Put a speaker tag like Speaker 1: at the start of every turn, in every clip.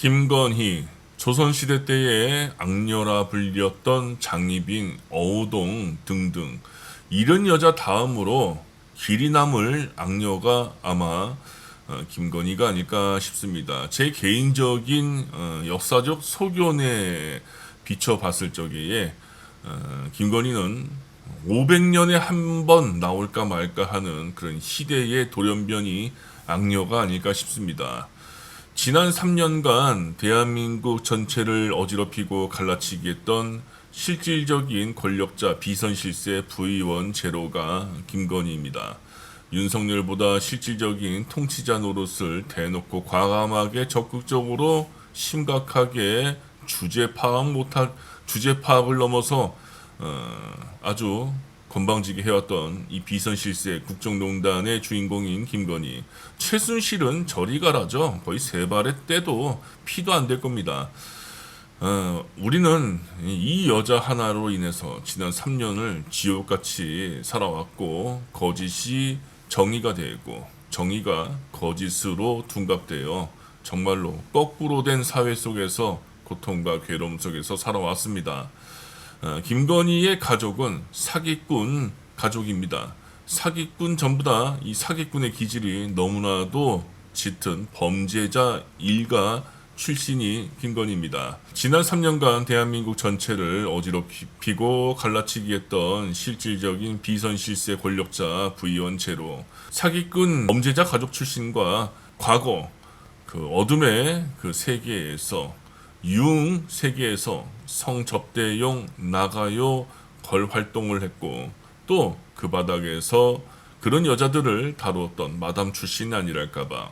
Speaker 1: 김건희, 조선시대 때의 악녀라 불렸던 장희빈, 어우동 등등 이런 여자 다음으로 길이 남을 악녀가 아마 김건희가 아닐까 싶습니다. 제 개인적인 역사적 소견에 비춰봤을 적에 김건희는 500년에 한 번 나올까 말까 하는 그런 시대의 돌연변이 악녀가 아닐까 싶습니다. 지난 3년간 대한민국 전체를 어지럽히고 갈라치기 했던 실질적인 권력자 비선실세 부의원 제로가 김건희입니다. 윤석열보다 실질적인 통치자 노릇을 대놓고 과감하게 적극적으로 심각하게 주제 파악을 넘어서 아주 건방지게 해왔던 이 비선실세 국정농단의 주인공인 김건희. 최순실은 저리 가라죠. 거의 세 발의 떼도 피도 안 될 겁니다. 우리는 이 여자 하나로 인해서 지난 3년을 지옥같이 살아왔고, 거짓이 정의가 되고 정의가 거짓으로 둔갑되어 정말로 거꾸로 된 사회 속에서 고통과 괴로움 속에서 살아왔습니다. 김건희의 가족은 사기꾼 가족입니다. 사기꾼 전부 다 이 사기꾼의 기질이 너무나도 짙은 범죄자 일가 출신이 김건희입니다. 지난 3년간 대한민국 전체를 어지럽히고 갈라치기 했던 실질적인 비선실세 권력자 부의원 제로, 사기꾼 범죄자 가족 출신과 과거 그 어둠의 그 세계에서 융 세계에서 성접대용 나가요 걸 활동을 했고, 또 그 바닥에서 그런 여자들을 다루었던 마담 출신이 아니랄까봐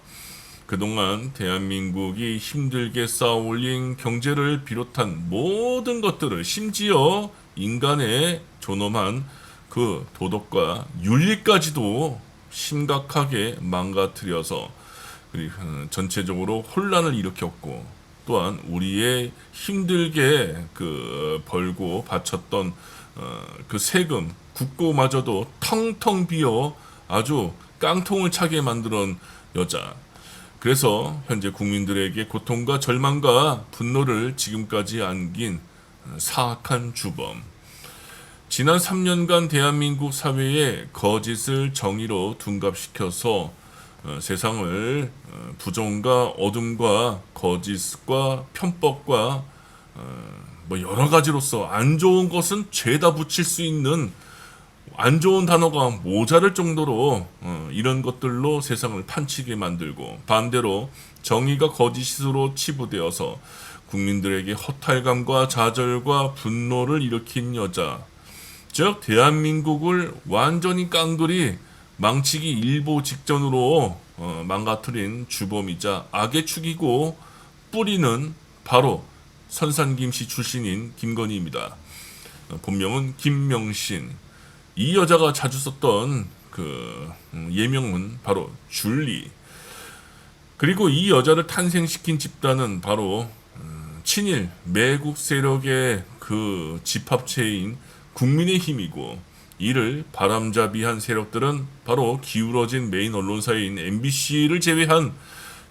Speaker 1: 그동안 대한민국이 힘들게 쌓아올린 경제를 비롯한 모든 것들을, 심지어 인간의 존엄한 그 도덕과 윤리까지도 심각하게 망가뜨려서 전체적으로 혼란을 일으켰고, 또한 우리의 힘들게 그 벌고 바쳤던 그 세금 국고마저도 텅텅 비어 아주 깡통을 차게 만드는 여자. 그래서 현재 국민들에게 고통과 절망과 분노를 지금까지 안긴 사악한 주범. 지난 3년간 대한민국 사회에 거짓을 정의로 둔갑시켜서 세상을 부정과 어둠과 거짓과 편법과 뭐 여러 가지로서 안 좋은 것은 죄다 붙일 수 있는, 안 좋은 단어가 모자랄 정도로 이런 것들로 세상을 판치게 만들고, 반대로 정의가 거짓으로 치부되어서 국민들에게 허탈감과 좌절과 분노를 일으킨 여자, 즉 대한민국을 완전히 깡그리 망치기 일보 직전으로 망가뜨린 주범이자 악의 축이고 뿌리는 바로 선산김씨 출신인 김건희입니다. 본명은 김명신. 이 여자가 자주 썼던 그 예명은 바로 줄리. 그리고 이 여자를 탄생시킨 집단은 바로 친일 매국 세력의 그 집합체인 국민의힘이고, 이를 바람잡이한 세력들은 바로 기울어진 메인 언론사인 MBC를 제외한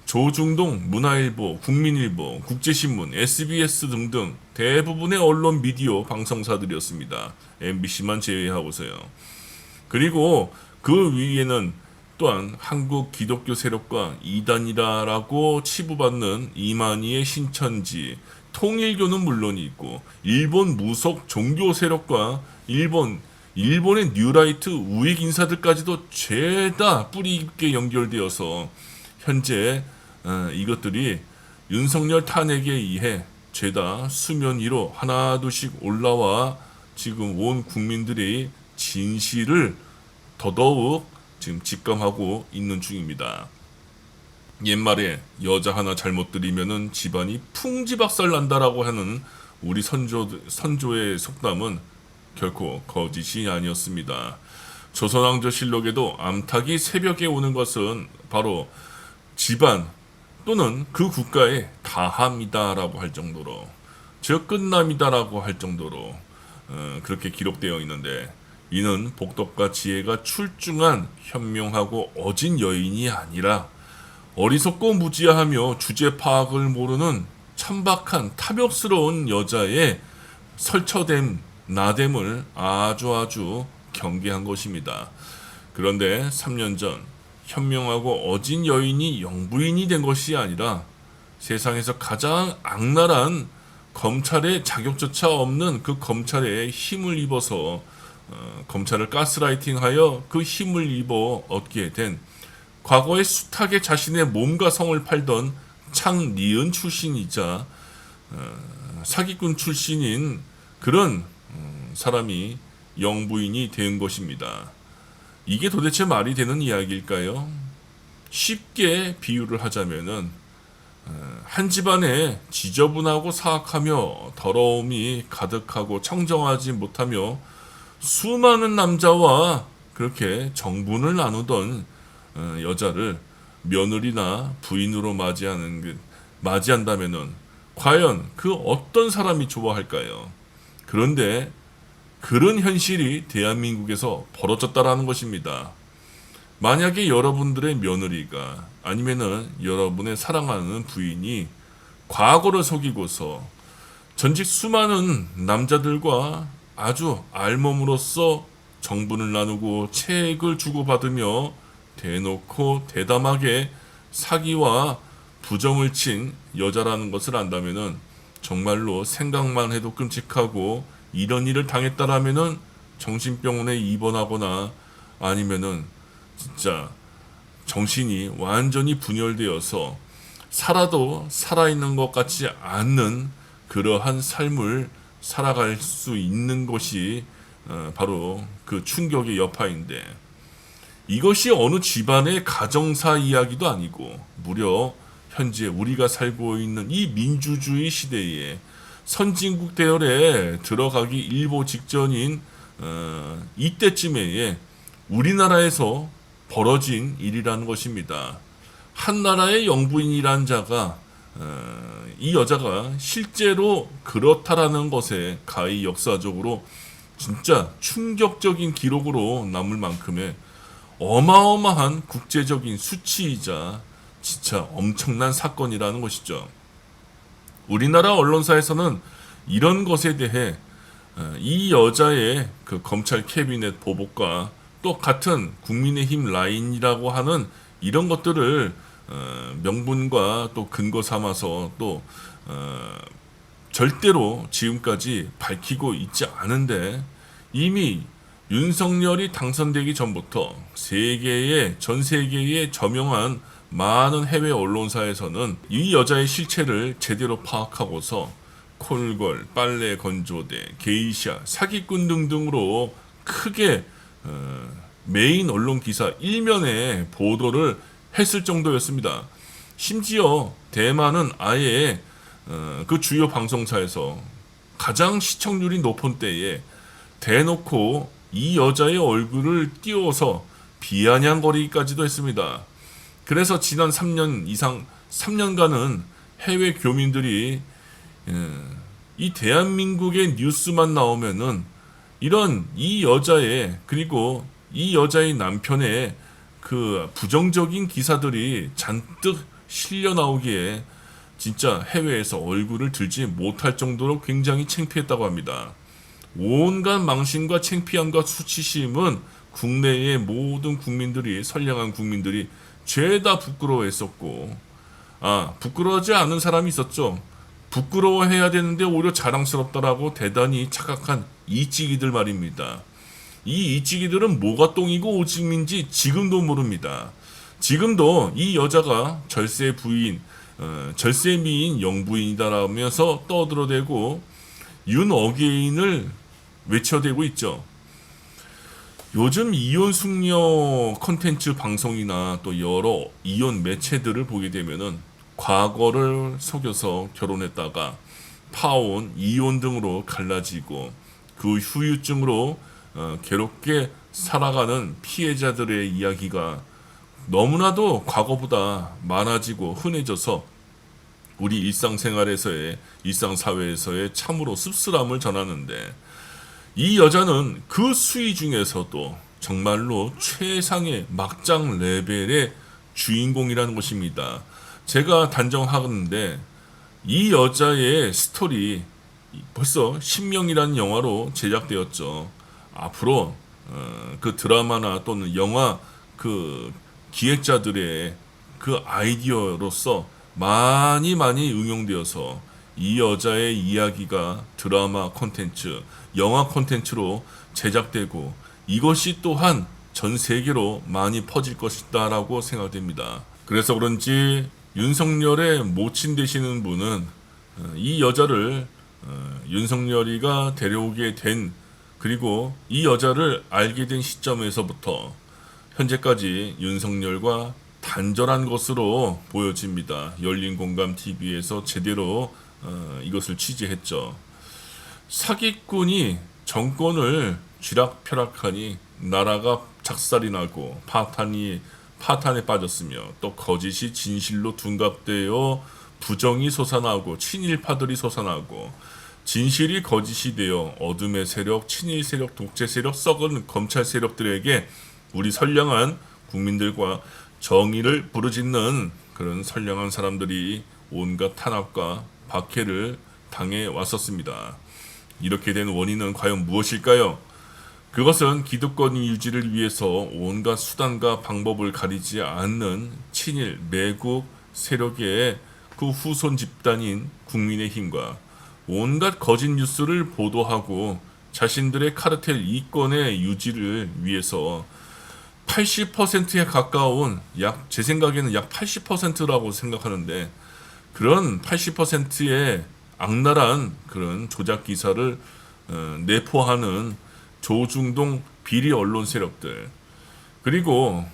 Speaker 1: 조중동, 문화일보, 국민일보, 국제신문, SBS 등등 대부분의 언론 미디어 방송사들이었습니다. MBC만 제외하고서요. 그리고 그 위에는 또한 한국 기독교 세력과 이단이라고 치부받는 이만희의 신천지, 통일교는 물론이 있고, 일본 무속 종교 세력과 일본의 뉴라이트 우익 인사들까지도 죄다 뿌리 깊게 연결되어서 현재 이것들이 윤석열 탄핵에 의해 죄다 수면 위로 하나둘씩 올라와 지금 온 국민들의 진실을 더더욱 지금 직감하고 있는 중입니다. 옛말에 여자 하나 잘못 들이면은 집안이 풍지박살 난다라고 하는 우리 선조의 속담은 결코 거짓이 아니었습니다. 조선왕조실록에도 암탉이 새벽에 오는 것은 바로 집안 또는 그 국가의 다함이다라고 할 정도로, 즉 끝남이다라고 할 정도로 그렇게 기록되어 있는데, 이는 복덕과 지혜가 출중한 현명하고 어진 여인이 아니라 어리석고 무지하며 주제 파악을 모르는 천박한 탐욕스러운 여자의 설쳐된 나됨을 아주 경계한 것입니다. 그런데 3년 전 현명하고 어진 여인이 영부인이 된 것이 아니라 세상에서 가장 악랄한 검찰의 자격조차 없는 그 검찰에 힘을 입어서 검찰을 가스라이팅하여 그 힘을 입어 얻게 된 과거에 숱하게 자신의 몸과 성을 팔던 창니은 출신이자 사기꾼 출신인 그런 사람이 영부인이 된 것입니다. 이게 도대체 말이 되는 이야기일까요? 쉽게 비유를 하자면은 한 집안에 지저분하고 사악하며 더러움이 가득하고 청정하지 못하며 수많은 남자와 그렇게 정분을 나누던 여자를 며느리나 부인으로 맞이한다면은 과연 그 어떤 사람이 좋아할까요? 그런데 그런 현실이 대한민국에서 벌어졌다라는 것입니다. 만약에 여러분들의 며느리가 아니면은 여러분의 사랑하는 부인이 과거를 속이고서 전직 수많은 남자들과 아주 알몸으로써 정분을 나누고 채액을 주고받으며 대놓고 대담하게 사기와 부정을 친 여자라는 것을 안다면은 정말로 생각만 해도 끔찍하고 이런 일을 당했다라면은 정신병원에 입원하거나 아니면은 진짜 정신이 완전히 분열되어서 살아도 살아있는 것 같지 않는 그러한 삶을 살아갈 수 있는 것이 바로 그 충격의 여파인데, 이것이 어느 집안의 가정사 이야기도 아니고 무려 현재 우리가 살고 있는 이 민주주의 시대에 선진국 대열에 들어가기 일보 직전인 이때쯤에 우리나라에서 벌어진 일이라는 것입니다. 한 나라의 영부인이란 자가 이 여자가 실제로 그렇다라는 것에 가히 역사적으로 진짜 충격적인 기록으로 남을 만큼의 어마어마한 국제적인 수치이자 진짜 엄청난 사건이라는 것이죠. 우리나라 언론사에서는 이런 것에 대해 이 여자의 그 검찰 캐비넷 보복과 또 같은 국민의힘 라인이라고 하는 이런 것들을 명분과 또 근거 삼아서 또 절대로 지금까지 밝히고 있지 않은데, 이미 윤석열이 당선되기 전부터 전 세계의 저명한 많은 해외 언론사에서는 이 여자의 실체를 제대로 파악하고서 콜걸, 빨래 건조대, 게이샤, 사기꾼 등등으로 크게 메인 언론 기사 1면에 보도를 했을 정도였습니다. 심지어 대만은 아예 그 주요 방송사에서 가장 시청률이 높은 때에 대놓고 이 여자의 얼굴을 띄워서 비아냥거리기까지도 했습니다. 그래서 지난 3년간은 해외 교민들이 이 대한민국의 뉴스만 나오면은 이런 이 여자의, 그리고 이 여자의 남편의 그 부정적인 기사들이 잔뜩 실려 나오기에 진짜 해외에서 얼굴을 들지 못할 정도로 굉장히 창피했다고 합니다. 온갖 망신과 창피함과 수치심은 국내의 모든 국민들이, 선량한 국민들이 죄다 부끄러워했었고, 부끄러워하지 않은 사람이 있었죠. 부끄러워해야 되는데 오히려 자랑스럽다라고 대단히 착각한 이찌기들 말입니다. 이 이찌기들은 뭐가 똥이고 오줌인지 지금도 모릅니다. 지금도 이 여자가 절세 부인, 절세 미인 영부인이다라면서 떠들어대고 윤어게인을 외쳐대고 있죠. 요즘 이혼 숙녀 콘텐츠 방송이나 또 여러 이혼 매체들을 보게 되면은 과거를 속여서 결혼했다가 파혼, 이혼 등으로 갈라지고 그 후유증으로 괴롭게 살아가는 피해자들의 이야기가 너무나도 과거보다 많아지고 흔해져서 우리 일상사회에서의 참으로 씁쓸함을 전하는데, 이 여자는 그 수위 중에서도 정말로 최상의 막장 레벨의 주인공이라는 것입니다. 제가 단정하는데 이 여자의 스토리 벌써 신명이라는 영화로 제작되었죠. 앞으로 그 드라마나 또는 영화 그 기획자들의 그 아이디어로서 많이 응용되어서 이 여자의 이야기가 드라마 콘텐츠, 영화 콘텐츠로 제작되고 이것이 또한 전 세계로 많이 퍼질 것이다라고 생각됩니다. 그래서 그런지 윤석열의 모친 되시는 분은 이 여자를 윤석열이가 데려오게 된 그리고 이 여자를 알게 된 시점에서부터 현재까지 윤석열과 단절한 것으로 보여집니다. 열린공감TV에서 제대로 이것을 취재했죠. 사기꾼이 정권을 쥐락펴락하니 나라가 작살이 나고 파탄에 빠졌으며 또 거짓이 진실로 둔갑되어 부정이 솟아나고 친일파들이 솟아나고 진실이 거짓이 되어 어둠의 세력, 친일 세력, 독재 세력, 썩은 검찰 세력들에게 우리 선량한 국민들과 정의를 부르짖는 그런 선량한 사람들이 온갖 탄압과 박해를 당해 왔었습니다. 이렇게 된 원인은 과연 무엇일까요? 그것은 기득권 유지를 위해서 온갖 수단과 방법을 가리지 않는 친일 매국 세력의 그 후손 집단인 국민의힘과 온갖 거짓 뉴스를 보도하고 자신들의 카르텔 이권의 유지를 위해서 80%에 가까운 제 생각에는 약 80%라고 생각하는데 그런 80%의 악랄한 그런 조작 기사를 내포하는 조중동 비리 언론 세력들 그리고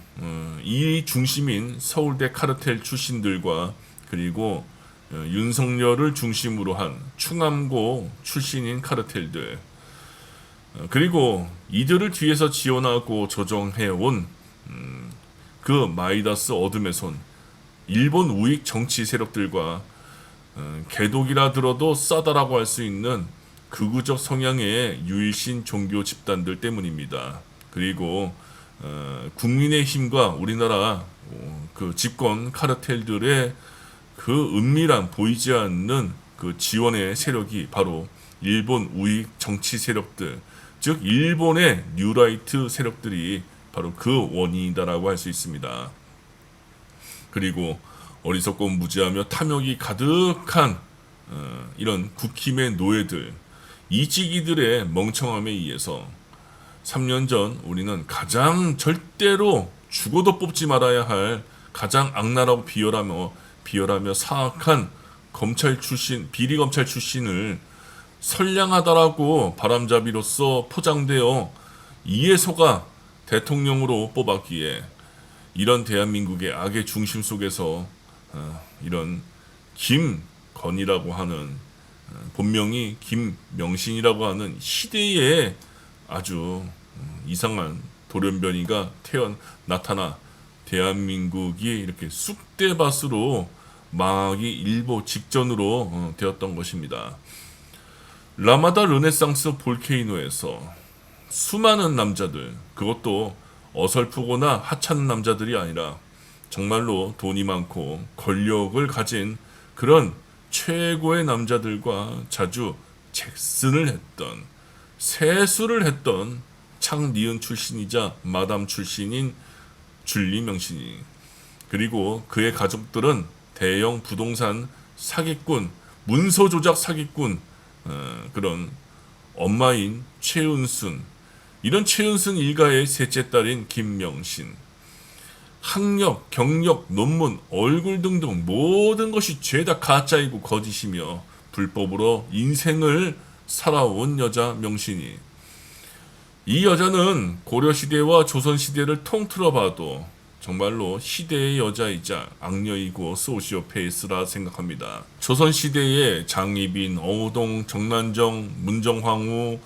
Speaker 1: 이 중심인 서울대 카르텔 출신들과 그리고 윤석열을 중심으로 한 충암고 출신인 카르텔들 그리고 이들을 뒤에서 지원하고 조정해온 그 마이다스 어둠의 손 일본 우익 정치 세력들과 개독이라 들어도 싸다라고 할 수 있는 극우적 성향의 유일신 종교 집단들 때문입니다. 그리고 국민의힘과 우리나라 그 집권 카르텔들의 그 은밀한 보이지 않는 그 지원의 세력이 바로 일본 우익 정치 세력들, 즉 일본의 뉴라이트 세력들이 바로 그 원인이다라고 할 수 있습니다. 그리고 어리석고 무지하며 탐욕이 가득한 이런 국힘의 노예들, 이지기들의 멍청함에 의해서 3년 전 우리는 가장 절대로 죽어도 뽑지 말아야 할 가장 악랄하고 비열하며 사악한 검찰 출신, 비리 검찰 출신을 선량하다라고 바람잡이로서 포장되어 이에 속아 대통령으로 뽑았기에 이런 대한민국의 악의 중심 속에서 이런 김건희라고 하는 본명이 김명신이라고 하는 시대의 아주 이상한 돌연변이가 나타나 대한민국이 이렇게 쑥대밭으로 망하기 일보 직전으로 되었던 것입니다. 라마다 르네상스 볼케이노에서 수많은 남자들, 그것도 어설프거나 하찮은 남자들이 아니라 정말로 돈이 많고 권력을 가진 그런 최고의 남자들과 자주 잭슨을 했던, 세수를 했던 창니은 출신이자 마담 출신인 줄리 명신이, 그리고 그의 가족들은 대형 부동산 사기꾼, 문서 조작 사기꾼, 그런 엄마인 최은순, 이런 최은순 일가의 셋째 딸인 김명신, 학력, 경력, 논문, 얼굴 등등 모든 것이 죄다 가짜이고 거짓이며 불법으로 인생을 살아온 여자 명신이, 이 여자는 고려시대와 조선시대를 통틀어 봐도 정말로 시대의 여자이자 악녀이고 소시오패스라 생각합니다. 조선시대의 장희빈, 어우동, 정난정, 문정황후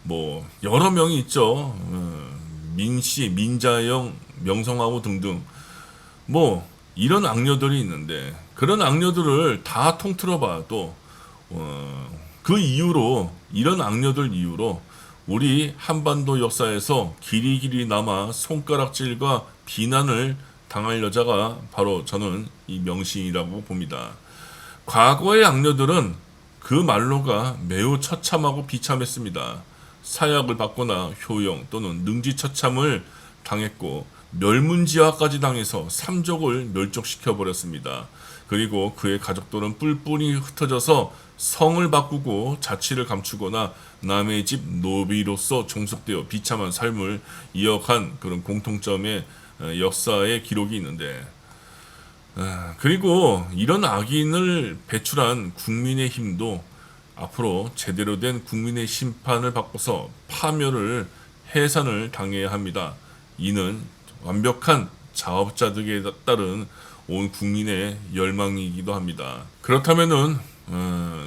Speaker 1: 뭐 여러 명이 있죠. 민씨, 민자영, 명성황후 등등 뭐 이런 악녀들이 있는데 그런 악녀들을 다 통틀어 봐도 그 이후로 이런 악녀들 이후로 우리 한반도 역사에서 길이길이 남아 손가락질과 비난을 당할 여자가 바로 저는 이 명신이라고 봅니다. 과거의 악녀들은 그 말로가 매우 처참하고 비참했습니다. 사약을 받거나 효용 또는 능지처참을 당했고 멸문지화까지 당해서 삼족을 멸족시켜버렸습니다. 그리고 그의 가족들은 뿔뿔이 흩어져서 성을 바꾸고 자취를 감추거나 남의 집 노비로서 종속되어 비참한 삶을 이어간 그런 공통점의 역사의 기록이 있는데, 그리고 이런 악인을 배출한 국민의힘도 앞으로 제대로 된 국민의 심판을 받고서 파멸을 해산을 당해야 합니다. 이는 완벽한 자업자득에 따른 온 국민의 열망이기도 합니다. 그렇다면은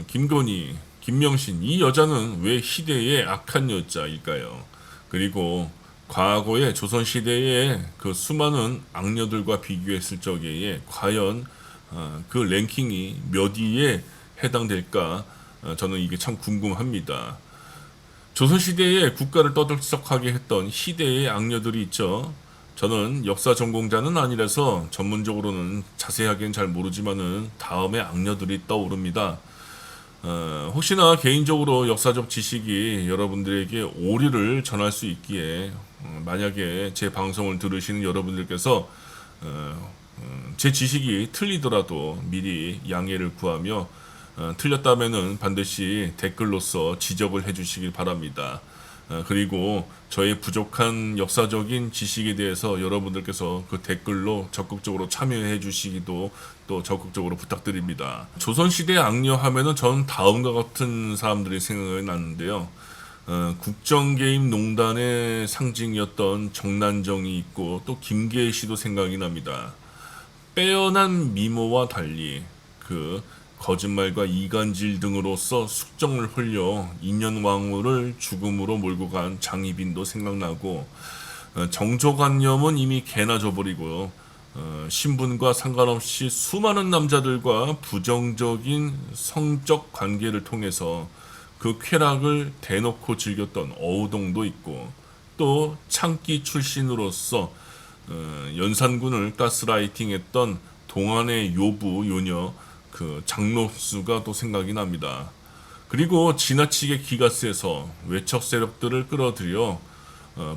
Speaker 1: 김건희, 김명신 이 여자는 왜 희대의 악한 여자일까요? 그리고 과거의 조선시대의 그 수많은 악녀들과 비교했을 적에 과연 그 랭킹이 몇 위에 해당될까? 저는 이게 참 궁금합니다. 조선시대에 국가를 떠들썩하게 했던 희대의 악녀들이 있죠. 저는 역사 전공자는 아니라서 전문적으로는 자세하게는 잘 모르지만은 다음에 악녀들이 떠오릅니다. 혹시나 개인적으로 역사적 지식이 여러분들에게 오류를 전할 수 있기에 만약에 제 방송을 들으시는 여러분들께서 제 지식이 틀리더라도 미리 양해를 구하며 틀렸다면은 반드시 댓글로서 지적을 해주시길 바랍니다. 그리고 저의 부족한 역사적인 지식에 대해서 여러분들께서 그 댓글로 적극적으로 참여해 주시기도 또 적극적으로 부탁드립니다. 조선시대 악녀 하면은 전 다음과 같은 사람들이 생각이 나는데요. 국정개입농단의 상징이었던 정난정이 있고 또 김계희 씨도 생각이 납니다. 빼어난 미모와 달리 그 거짓말과 이간질 등으로서 숙정을 흘려 인현왕후를 죽음으로 몰고 간 장희빈도 생각나고, 정조관념은 이미 개나 줘버리고 신분과 상관없이 수많은 남자들과 부정적인 성적 관계를 통해서 그 쾌락을 대놓고 즐겼던 어우동도 있고, 또 창기 출신으로서 연산군을 가스라이팅했던 동안의 요부 요녀 그 장로수가 또 생각이 납니다. 그리고 지나치게 기가 세서 외척 세력들을 끌어들여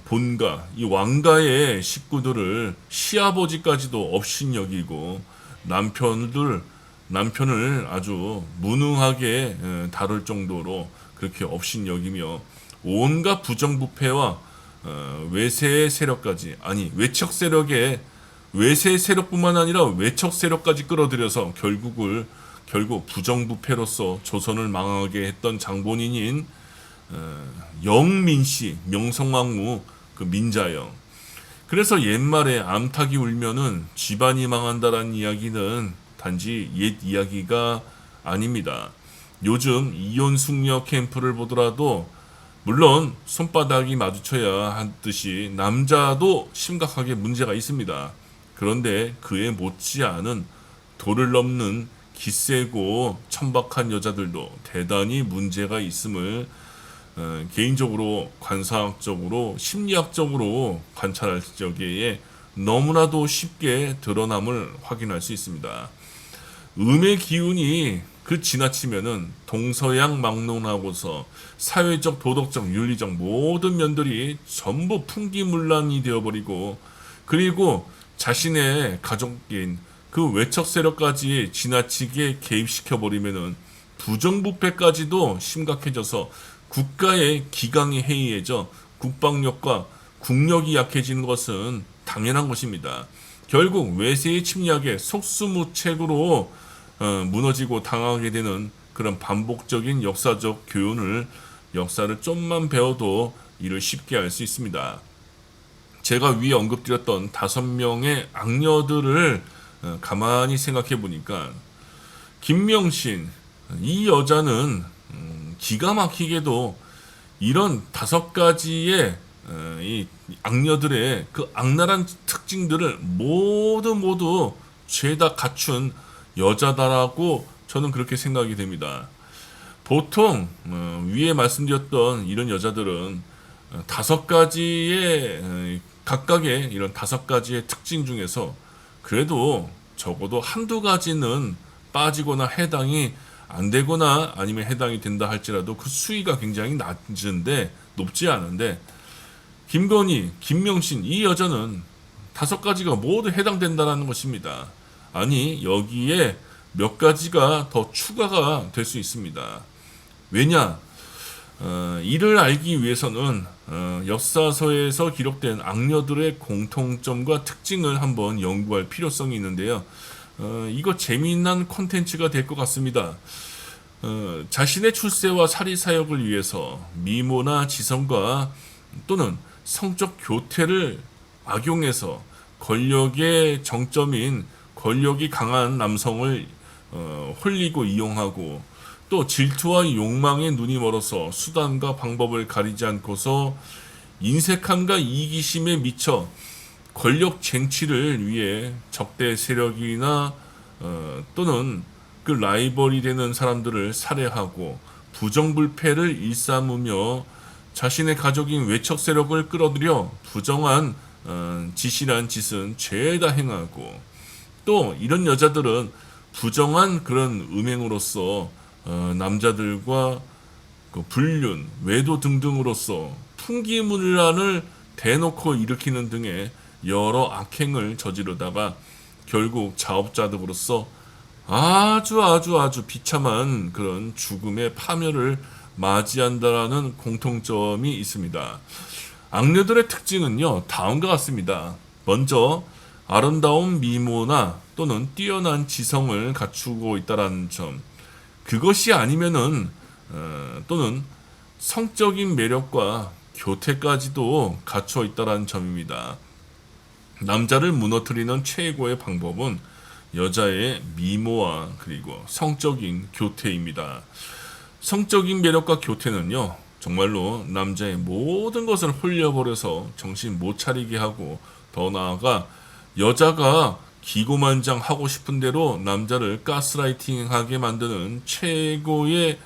Speaker 1: 본가, 이 왕가의 식구들을 시아버지까지도 업신여기고 남편을 아주 무능하게 다룰 정도로 그렇게 업신여기며 온갖 부정부패와 외세 세력까지, 아니 외척 세력의 외세 세력뿐만 아니라 외척 세력까지 끌어들여서 결국 부정부패로서 조선을 망하게 했던 장본인인 영민씨, 명성황후 그 민자영. 그래서 옛말에 암탉이 울면은 집안이 망한다라는 이야기는 단지 옛 이야기가 아닙니다. 요즘 이혼 숙녀 캠프를 보더라도 물론 손바닥이 마주쳐야 하듯이 남자도 심각하게 문제가 있습니다. 그런데 그에 못지않은 도를 넘는 기세고 천박한 여자들도 대단히 문제가 있음을 개인적으로 관사학적으로 심리학적으로 관찰할 적에 너무나도 쉽게 드러남을 확인할 수 있습니다. 음의 기운이 그 지나치면은 동서양 막론하고서 사회적, 도덕적, 윤리적 모든 면들이 전부 풍기문란이 되어버리고, 그리고 자신의 가족인 그 외척 세력까지 지나치게 개입시켜버리면은 부정부패까지도 심각해져서 국가의 기강이 해이해져 국방력과 국력이 약해지는 것은 당연한 것입니다. 결국 외세의 침략에 속수무책으로 무너지고 당하게 되는 그런 반복적인 역사적 역사를 좀만 배워도 이를 쉽게 알 수 있습니다. 제가 위에 언급드렸던 5명의 악녀들을 가만히 생각해 보니까 김명신 이 여자는 기가 막히게도 이런 5가지의 이 악녀들의 그 악랄한 특징들을 모두 죄다 갖춘 여자다라고 저는 그렇게 생각이 됩니다. 보통 위에 말씀드렸던 이런 여자들은 5가지의 각각의 이런 5가지의 특징 중에서 그래도 적어도 한두 가지는 빠지거나 해당이 안 되거나 아니면 해당이 된다 할지라도 그 수위가 굉장히 높지 않은데 김건희, 김명신 이 여자는 5가지가 모두 해당된다라는 것입니다. 아니 여기에 몇 가지가 더 추가가 될 수 있습니다. 왜냐? 이를 알기 위해서는 역사서에서 기록된 악녀들의 공통점과 특징을 한번 연구할 필요성이 있는데요. 이거 재미난 콘텐츠가 될 것 같습니다. 자신의 출세와 사리사욕을 위해서 미모나 지성과 또는 성적 교태를 악용해서 권력의 정점인 권력이 강한 남성을 홀리고 이용하고 또 질투와 욕망에 눈이 멀어서 수단과 방법을 가리지 않고서 인색함과 이기심에 미쳐 권력 쟁취를 위해 적대 세력이나 또는 그 라이벌이 되는 사람들을 살해하고 부정불패를 일삼으며 자신의 가족인 외척 세력을 끌어들여 부정한 지실한 짓은 죄다 행하고 또 이런 여자들은 부정한 그런 음행으로서 남자들과 그 불륜, 외도 등등으로서 풍기문란을 대놓고 일으키는 등의 여러 악행을 저지르다가 결국 자업자득으로서 아주 비참한 그런 죽음의 파멸을 맞이한다라는 공통점이 있습니다. 악녀들의 특징은요, 다음과 같습니다. 먼저 아름다운 미모나 또는 뛰어난 지성을 갖추고 있다라는 점. 그것이 아니면은 또는 성적인 매력과 교태까지도 갖춰 있다라는 점입니다. 남자를 무너뜨리는 최고의 방법은 여자의 미모와 그리고 성적인 교태입니다. 성적인 매력과 교태는요, 정말로 남자의 모든 것을 홀려버려서 정신 못 차리게 하고 더 나아가 여자가 기고만장하고 싶은 대로 남자를 가스라이팅하게 만드는 최고의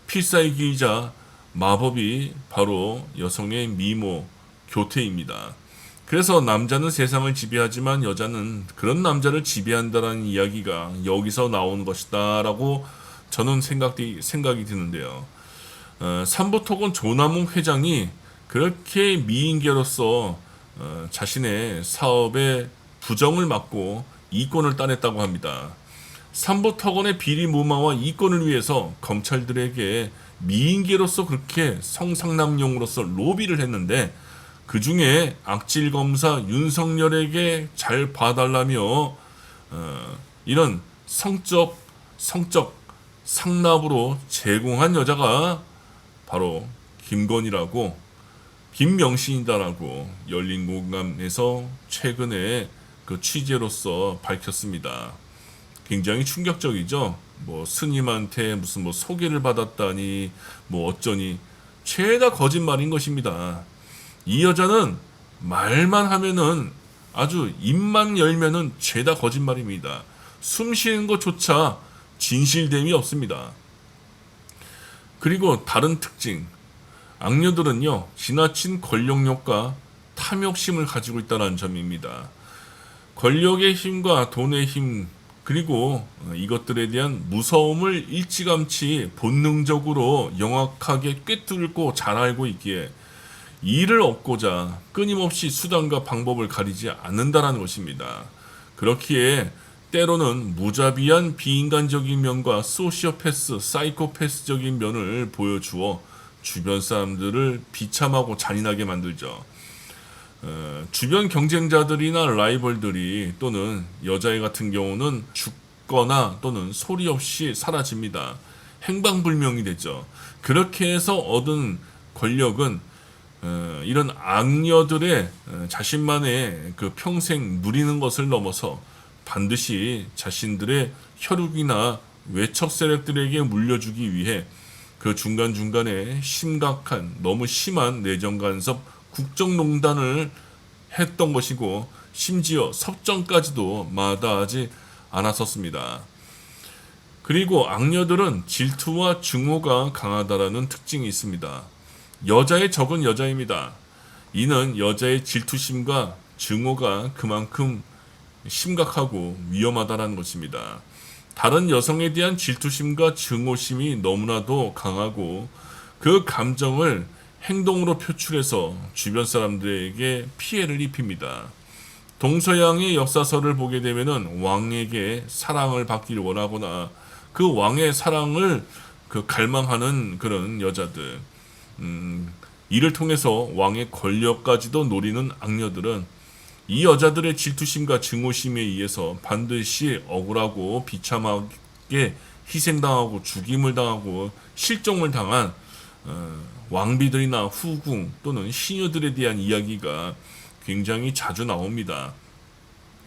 Speaker 1: 필살기이자 마법이 바로 여성의 미모, 교태입니다. 그래서 남자는 세상을 지배하지만 여자는 그런 남자를 지배한다라는 이야기가 여기서 나온 것이다 라고 저는 생각이 드는데요. 삼부토건 조남웅 회장이 그렇게 미인계로서 자신의 사업에 부정을 막고 이권을 따냈다고 합니다. 삼부토건의 비리무마와 이권을 위해서 검찰들에게 미인계로서 그렇게 성상남용으로서 로비를 했는데 그 중에 악질검사 윤석열에게 잘 봐달라며 이런 성적 상납으로 제공한 여자가 바로 김건희라고 김명신이다라고 열린공감에서 최근에 그 취재로서 밝혔습니다. 굉장히 충격적이죠. 뭐 스님한테 무슨 뭐 소개를 받았다니 뭐 어쩌니 죄다 거짓말인 것입니다. 이 여자는 말만 하면은 아주 입만 열면은 죄다 거짓말입니다. 숨 쉬는 것조차 진실됨이 없습니다. 그리고 다른 특징, 악녀들은요 지나친 권력욕과 탐욕심을 가지고 있다는 점입니다. 권력의 힘과 돈의 힘 그리고 이것들에 대한 무서움을 일찌감치 본능적으로 영악하게 꿰뚫고 잘 알고 있기에 이를 얻고자 끊임없이 수단과 방법을 가리지 않는다라는 것입니다. 그렇기에 때로는 무자비한 비인간적인 면과 소시오패스, 사이코패스적인 면을 보여주어 주변 사람들을 비참하고 잔인하게 만들죠. 주변 경쟁자들이나 라이벌들이 또는 여자애 같은 경우는 죽거나 또는 소리 없이 사라집니다. 행방불명이 되죠. 그렇게 해서 얻은 권력은 이런 악녀들의 자신만의 그 평생 누리는 것을 넘어서 반드시 자신들의 혈육이나 외척 세력들에게 물려주기 위해 그 중간중간에 심각한 너무 심한 내정 간섭 국정농단을 했던 것이고 심지어 섭정까지도 마다하지 않았었습니다. 그리고 악녀들은 질투와 증오가 강하다라는 특징이 있습니다. 여자의 적은 여자입니다. 이는 여자의 질투심과 증오가 그만큼 심각하고 위험하다는 것입니다. 다른 여성에 대한 질투심과 증오심이 너무나도 강하고 그 감정을 행동으로 표출해서 주변 사람들에게 피해를 입힙니다. 동서양의 역사서를 보게 되면은 왕에게 사랑을 받기를 원하거나 그 왕의 사랑을 갈망하는 그런 여자들, 이를 통해서 왕의 권력까지도 노리는 악녀들은 이 여자들의 질투심과 증오심에 의해서 반드시 억울하고 비참하게 희생당하고 죽임을 당하고 실종을 당한 왕비들이나 후궁 또는 시녀들에 대한 이야기가 굉장히 자주 나옵니다.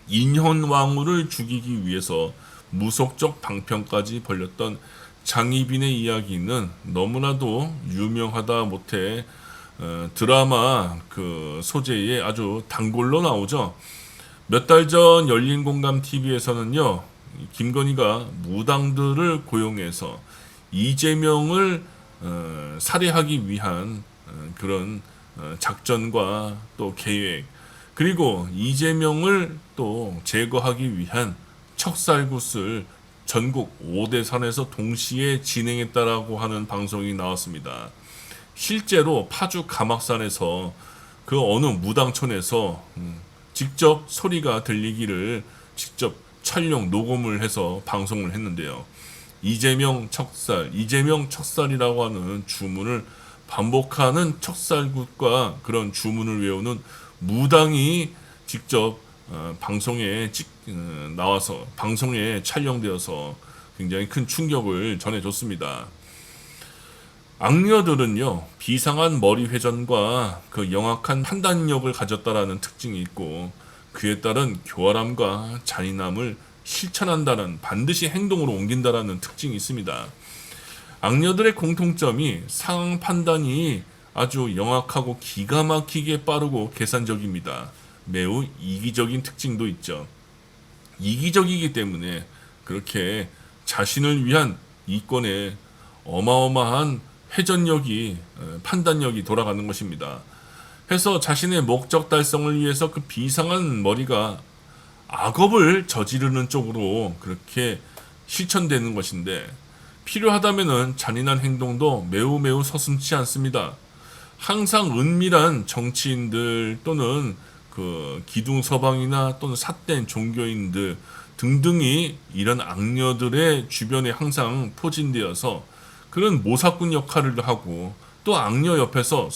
Speaker 1: 인현왕후를 죽이기 위해서 무속적 방편까지 벌였던 장희빈의 이야기는 너무나도 유명하다 못해 드라마 그 소재에 아주 단골로 나오죠. 몇 달 전 열린공감 TV에서는요, 김건희가 무당들을 고용해서 이재명을 살해하기 위한 그런 작전과 또 계획, 그리고 이재명을 또 제거하기 위한 척살굿을 전국 5대 산에서 동시에 진행했다라고 하는 방송이 나왔습니다. 실제로 파주 가막산에서 그 어느 무당촌에서 직접 소리가 들리기를 직접 촬영 녹음을 해서 방송을 했는데요. 이재명 척살이라고 하는 주문을 반복하는 척살굿과 그런 주문을 외우는 무당이 직접 방송에 나와서 방송에 촬영되어서 굉장히 큰 충격을 전해줬습니다. 악녀들은요, 비상한 머리 회전과 그 영악한 판단력을 가졌다라는 특징이 있고 그에 따른 교활함과 잔인함을 실천한다는, 반드시 행동으로 옮긴다라는 특징이 있습니다. 악녀들의 공통점이 상황 판단이 아주 영악하고 기가 막히게 빠르고 계산적입니다. 매우 이기적인 특징도 있죠. 이기적이기 때문에 그렇게 자신을 위한 이권에 어마어마한 회전력이, 판단력이 돌아가는 것입니다. 해서 자신의 목적 달성을 위해서 그 비상한 머리가 악업을 저지르는 쪽으로 그렇게 실천되는 것인데, 필요하다면은 잔인한 행동도 매우 서슴지 않습니다. 항상 은밀한 정치인들 또는 그 기둥 서방이나 또는 삿된 종교인들 등등이 이런 악녀들의 주변에 항상 포진되어서 그런 모사꾼 역할을 하고 또 악녀 옆에서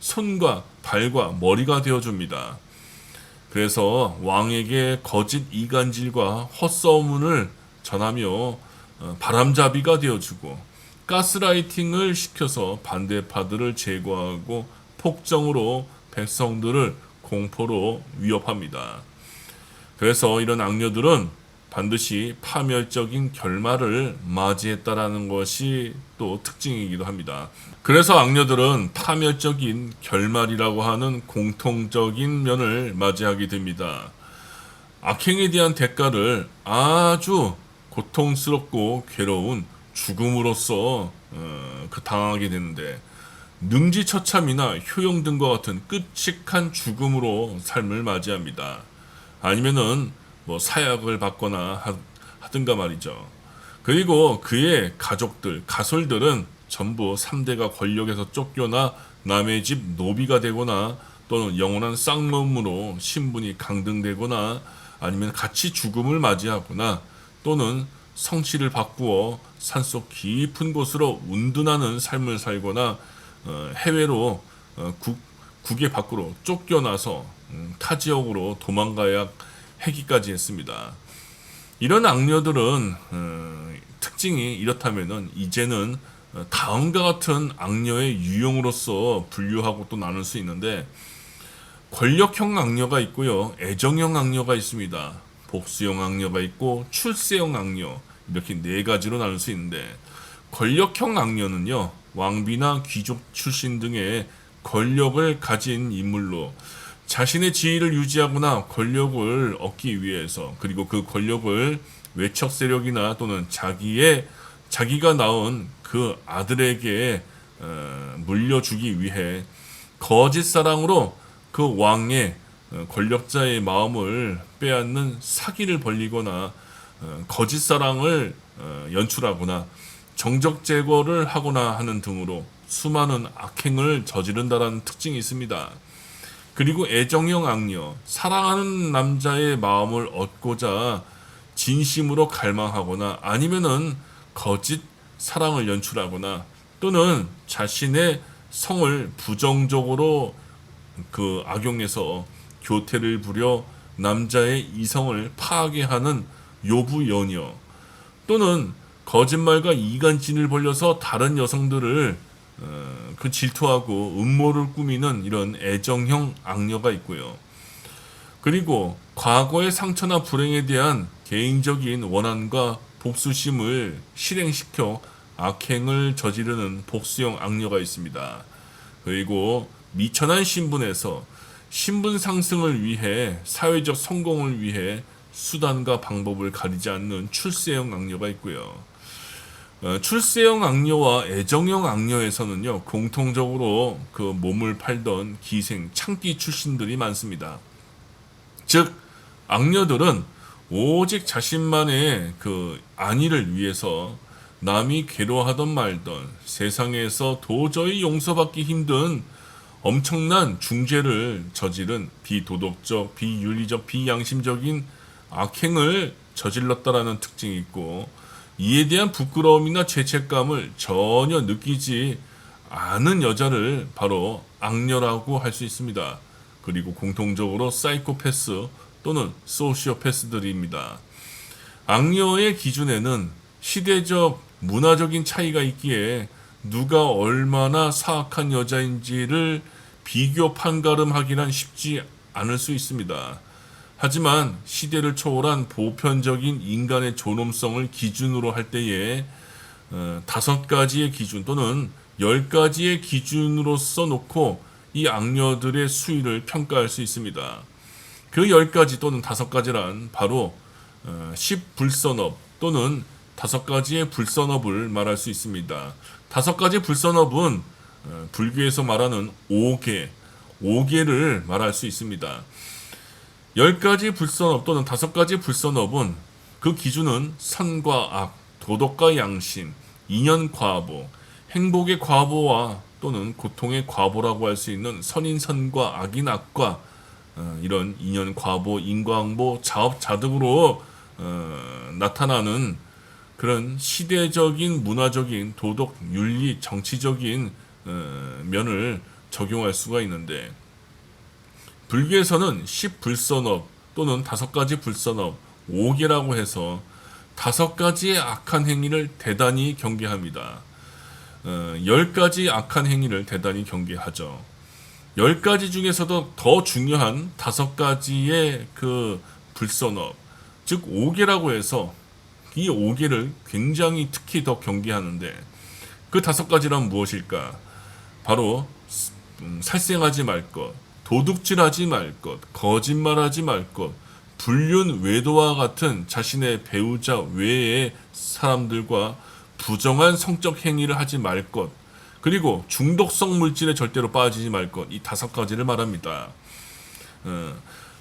Speaker 1: 손과 발과 머리가 되어줍니다. 그래서 왕에게 거짓 이간질과 헛소문을 전하며 바람잡이가 되어주고 가스라이팅을 시켜서 반대파들을 제거하고 폭정으로 백성들을 공포로 위협합니다. 그래서 이런 악녀들은 반드시 파멸적인 결말을 맞이했다라는 것이 또 특징이기도 합니다. 그래서 악녀들은 파멸적인 결말이라고 하는 공통적인 면을 맞이하게 됩니다. 악행에 대한 대가를 아주 고통스럽고 괴로운 죽음으로써 당하게 되는데, 능지처참이나 효용 등과 같은 끔찍한 죽음으로 삶을 맞이합니다. 아니면은 뭐 사약을 받거나 하든가 말이죠. 그리고 그의 가족들, 가솔들은 전부 3대가 권력에서 쫓겨나 남의 집 노비가 되거나 또는 영원한 쌍놈으로 신분이 강등되거나 아니면 같이 죽음을 맞이하거나 또는 성씨를 바꾸어 산속 깊은 곳으로 운둔하는 삶을 살거나 해외로 국외 밖으로 쫓겨나서 타 지역으로 도망가야 하기까지 했습니다. 이런 악녀들은 특징이 이렇다면은 이제는 다음과 같은 악녀의 유형으로서 분류하고 또 나눌 수 있는데, 권력형 악녀가 있고요, 애정형 악녀가 있습니다. 복수형 악녀가 있고 출세형 악녀, 이렇게 네 가지로 나눌 수 있는데, 권력형 악녀는요, 왕비나 귀족 출신 등의 권력을 가진 인물로 자신의 지위를 유지하거나 권력을 얻기 위해서, 그리고 그 권력을 외척 세력이나 또는 자기가 낳은 그 아들에게 물려주기 위해 거짓 사랑으로 그 왕의 권력자의 마음을 빼앗는 사기를 벌리거나 거짓 사랑을 연출하거나 정적 제거를 하거나 하는 등으로 수많은 악행을 저지른다는 특징이 있습니다. 그리고 애정형 악녀, 사랑하는 남자의 마음을 얻고자 진심으로 갈망하거나 아니면은 거짓 사랑을 연출하거나 또는 자신의 성을 부정적으로 악용해서 교태를 부려 남자의 이성을 파괴하는 요부여녀 또는 거짓말과 이간질을 벌려서 다른 여성들을 질투하고 음모를 꾸미는 이런 애정형 악녀가 있고요. 그리고 과거의 상처나 불행에 대한 개인적인 원한과 복수심을 실행시켜 악행을 저지르는 복수형 악녀가 있습니다. 그리고 미천한 신분에서 신분 상승을 위해 사회적 성공을 위해 수단과 방법을 가리지 않는 출세형 악녀가 있고요. 출세형 악녀와 애정형 악녀에서는요, 공통적으로 그 몸을 팔던 기생, 창기 출신들이 많습니다. 즉, 악녀들은 오직 자신만의 그 안위를 위해서 남이 괴로워하던 말던 세상에서 도저히 용서받기 힘든 엄청난 중죄를 저지른 비도덕적, 비윤리적, 비양심적인 악행을 저질렀다라는 특징이 있고 이에 대한 부끄러움이나 죄책감을 전혀 느끼지 않은 여자를 바로 악녀라고 할 수 있습니다. 그리고 공통적으로 사이코패스 또는 소시오패스들입니다. 악녀의 기준에는 시대적, 문화적인 차이가 있기에 누가 얼마나 사악한 여자인지를 비교 판가름하기란 쉽지 않을 수 있습니다. 하지만 시대를 초월한 보편적인 인간의 존엄성을 기준으로 할 때에 5가지의 기준 또는 10가지의 기준으로서 놓고 이 악녀들의 수위를 평가할 수 있습니다. 그 10가지 또는 5가지란 바로 10불선업 또는 5가지의 불선업을 말할 수 있습니다. 5가지 불선업은 불교에서 말하는 5개를 말할 수 있습니다. 10가지 불선업 또는 5가지 불선업은 그 기준은 선과 악, 도덕과 양심, 인연 과보, 행복의 과보와 또는 고통의 과보라고 할 수 있는 선인 선과 악인 악과 이런 인연 과보, 인과응보, 자업자득으로 나타나는 그런 시대적인 문화적인 도덕, 윤리, 정치적인 면을 적용할 수가 있는데 불교에서는 10불선업 또는 5가지 불선업, 5개라고 해서 5가지의 악한 행위를 대단히 경계합니다. 10가지 악한 행위를 대단히 경계하죠. 10가지 중에서도 더 중요한 5가지의 그 불선업, 즉 5개라고 해서 이 5개를 굉장히 특히 더 경계하는데 그 5가지란 무엇일까? 바로 살생하지 말 것, 도둑질하지 말 것, 거짓말하지 말 것, 불륜, 외도와 같은 자신의 배우자 외의 사람들과 부정한 성적 행위를 하지 말 것, 그리고 중독성 물질에 절대로 빠지지 말 것, 이 5가지를 말합니다.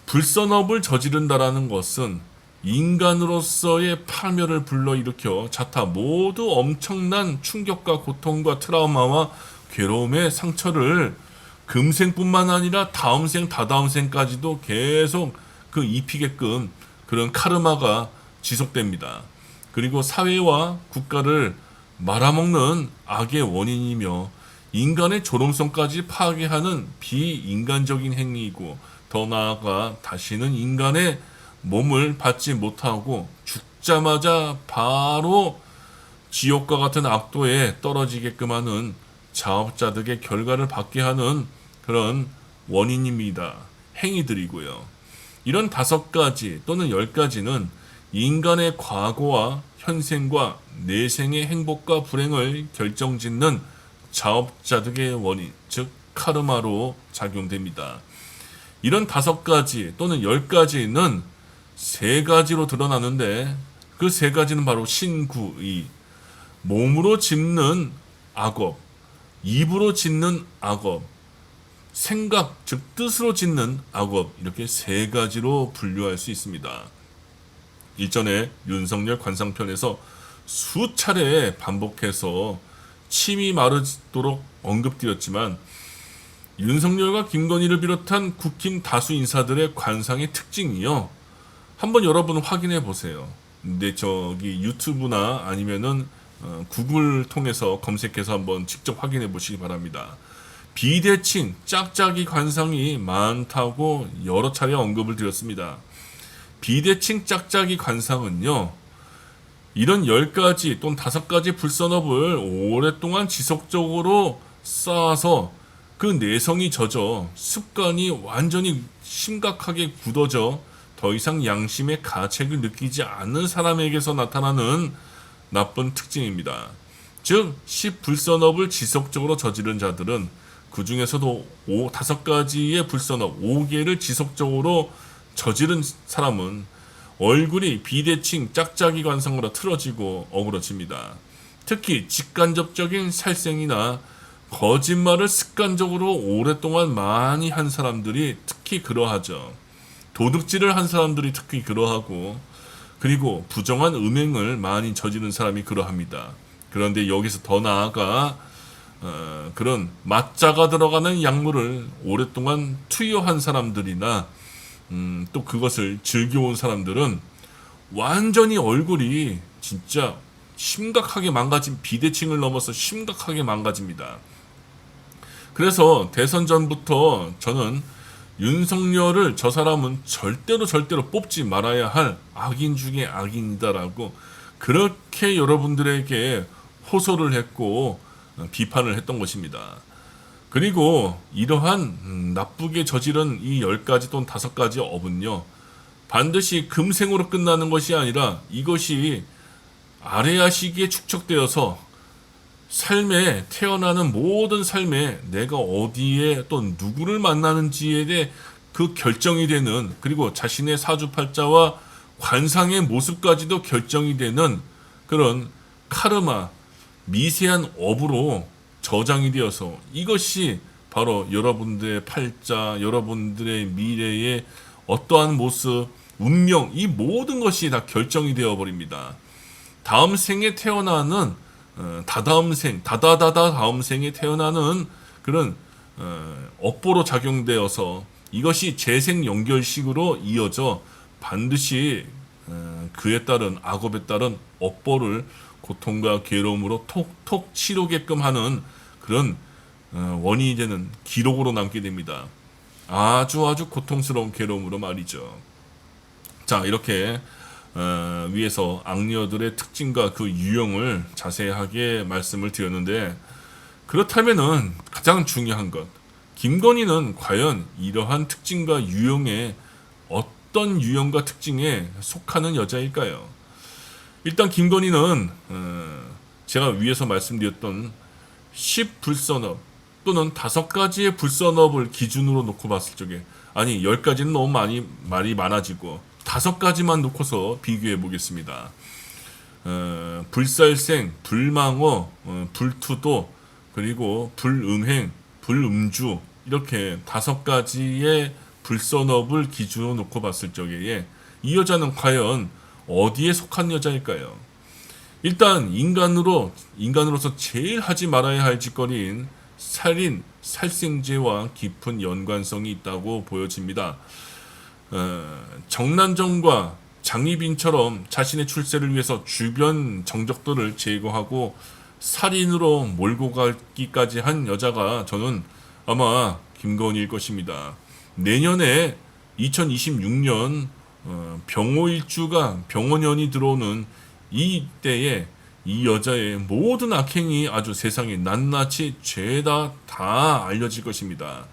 Speaker 1: 불선업을 저지른다라는 것은 인간으로서의 파멸을 불러일으켜 자타 모두 엄청난 충격과 고통과 트라우마와 괴로움의 상처를 금생뿐만 아니라 다음 생, 다다음 생까지도 계속 그 입히게끔 그런 카르마가 지속됩니다. 그리고 사회와 국가를 말아먹는 악의 원인이며 인간의 존엄성까지 파괴하는 비인간적인 행위이고 더 나아가 다시는 인간의 몸을 받지 못하고 죽자마자 바로 지옥과 같은 악도에 떨어지게끔 하는 자업자득의 결과를 받게 하는 그런 원인입니다. 행위들이고요. 이런 5가지 또는 10가지는 인간의 과거와 현생과 내생의 행복과 불행을 결정짓는 자업자득의 원인, 즉 카르마로 작용됩니다. 이런 5가지 또는 10가지는 3가지로 드러나는데 그 3가지는 바로 신구의, 몸으로 짓는 악업, 입으로 짓는 악업, 생각, 즉 뜻으로 짓는 악업, 이렇게 세 가지로 분류할 수 있습니다. 일전에 윤석열 관상편에서 수차례 반복해서 침이 마르도록 언급드렸지만 윤석열과 김건희를 비롯한 국힘 다수 인사들의 관상의 특징이요. 한번 여러분 확인해 보세요. 근데 저기 유튜브나 아니면은 구글 통해서 검색해서 한번 직접 확인해 보시기 바랍니다. 비대칭, 짝짝이 관상이 많다고 여러 차례 언급을 드렸습니다. 비대칭 짝짝이 관상은요, 이런 10가지 또는 5가지 불선업을 오랫동안 지속적으로 쌓아서 그 내성이 젖어 습관이 완전히 심각하게 굳어져 더 이상 양심의 가책을 느끼지 않는 사람에게서 나타나는 나쁜 특징입니다. 즉, 10불선업을 지속적으로 저지른 자들은 그 중에서도 5가지의 불선업, 5개를 지속적으로 저지른 사람은 얼굴이 비대칭 짝짝이 관상으로 틀어지고 어그러집니다. 특히 직간접적인 살생이나 거짓말을 습관적으로 오랫동안 많이 한 사람들이 특히 그러하죠. 도둑질을 한 사람들이 특히 그러하고, 그리고 부정한 음행을 많이 저지른 사람이 그러합니다. 그런데 여기서 더 나아가 그런 맞자가 들어가는 약물을 오랫동안 투여한 사람들이나 또 그것을 즐겨온 사람들은 완전히 얼굴이 진짜 심각하게 망가진, 비대칭을 넘어서 심각하게 망가집니다. 그래서 대선 전부터 저는 윤석열을, 저 사람은 절대로 뽑지 말아야 할 악인 중에 악인이다라고 그렇게 여러분들에게 호소를 했고 비판을 했던 것입니다. 그리고 이러한 나쁘게 저지른 이 10가지 또는 5가지 업은요, 반드시 금생으로 끝나는 것이 아니라 이것이 아레아 시기에 축적되어서 삶에, 태어나는 모든 삶에 내가 어디에 또 누구를 만나는지에 대해 그 결정이 되는, 그리고 자신의 사주팔자와 관상의 모습까지도 결정이 되는 그런 카르마, 미세한 업으로 저장이 되어서 이것이 바로 여러분들의 팔자, 여러분들의 미래의 어떠한 모습, 운명, 이 모든 것이 다 결정이 되어버립니다. 다음 생에 태어나는 다다음 생, 다음 생에 태어나는 그런 업보로 작용되어서 이것이 재생 연결식으로 이어져 반드시 그에 따른 악업에 따른 업보를 고통과 괴로움으로 톡톡 치르게끔 하는 그런 원인이 되는 기록으로 남게 됩니다. 아주 고통스러운 괴로움으로 말이죠. 자, 이렇게 위에서 악녀들의 특징과 그 유형을 자세하게 말씀을 드렸는데, 그렇다면은 가장 중요한 것, 김건희는 과연 이러한 특징과 유형에 어떤 유형과 특징에 속하는 여자일까요? 일단 김건희는 제가 위에서 말씀드렸던 10불선업 또는 5가지의 불선업을 기준으로 놓고 봤을 적에, 아니 10가지는 너무 말이 많아지고 5가지만 놓고서 비교해 보겠습니다. 불살생, 불망어, 불투도, 그리고 불음행, 불음주, 이렇게 5가지의 불선업을 기준으로 놓고 봤을 적에 이 여자는 과연 어디에 속한 여자일까요? 일단 인간으로서 제일 하지 말아야 할 짓거리인 살인, 살생죄와 깊은 연관성이 있다고 보여집니다. 정난정과 장희빈처럼 자신의 출세를 위해서 주변 정적들을 제거하고 살인으로 몰고 가기까지 한 여자가 저는 아마 김건희일 것입니다. 내년에 2026년 병호일주가 병원년이 들어오는 이때에 이 여자의 모든 악행이 아주 세상에 낱낱이 죄다 다 알려질 것입니다.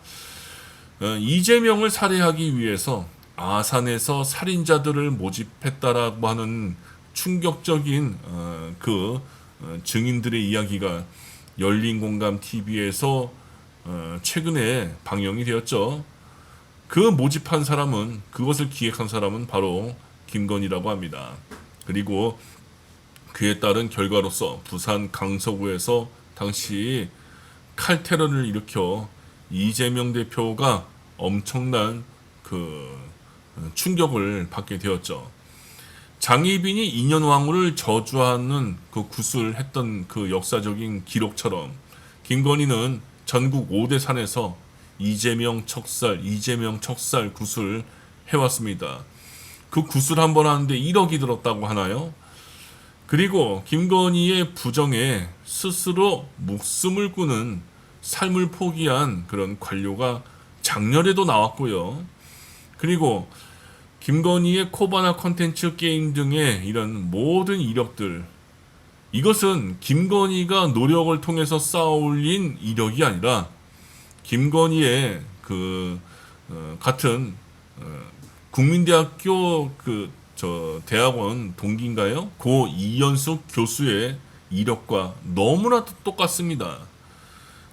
Speaker 1: 이재명을 살해하기 위해서 아산에서 살인자들을 모집했다라고 하는 충격적인 증인들의 이야기가 열린공감 TV에서 최근에 방영이 되었죠. 그 모집한 사람은, 그것을 기획한 사람은 바로 김건희라고 합니다. 그리고 그에 따른 결과로서 부산 강서구에서 당시 칼테러를 일으켜 이재명 대표가 엄청난 그 충격을 받게 되었죠. 장희빈이 인현왕후를 저주하는 그 구술했던 그 역사적인 기록처럼 김건희는 전국 5대 산에서 이재명 척살 구술 해왔습니다. 그 구술 한 번 하는데 1억이 들었다고 하나요? 그리고 김건희의 부정에 스스로 목숨을 끊은 삶을 포기한 그런 관료가 작년에도 나왔고요. 그리고 김건희의 코바나 컨텐츠 게임 등의 이런 모든 이력들, 이것은 김건희가 노력을 통해서 쌓아올린 이력이 아니라 김건희의 같은 국민대학교 대학원 동기인가요? 고 이현숙 교수의 이력과 너무나 똑같습니다.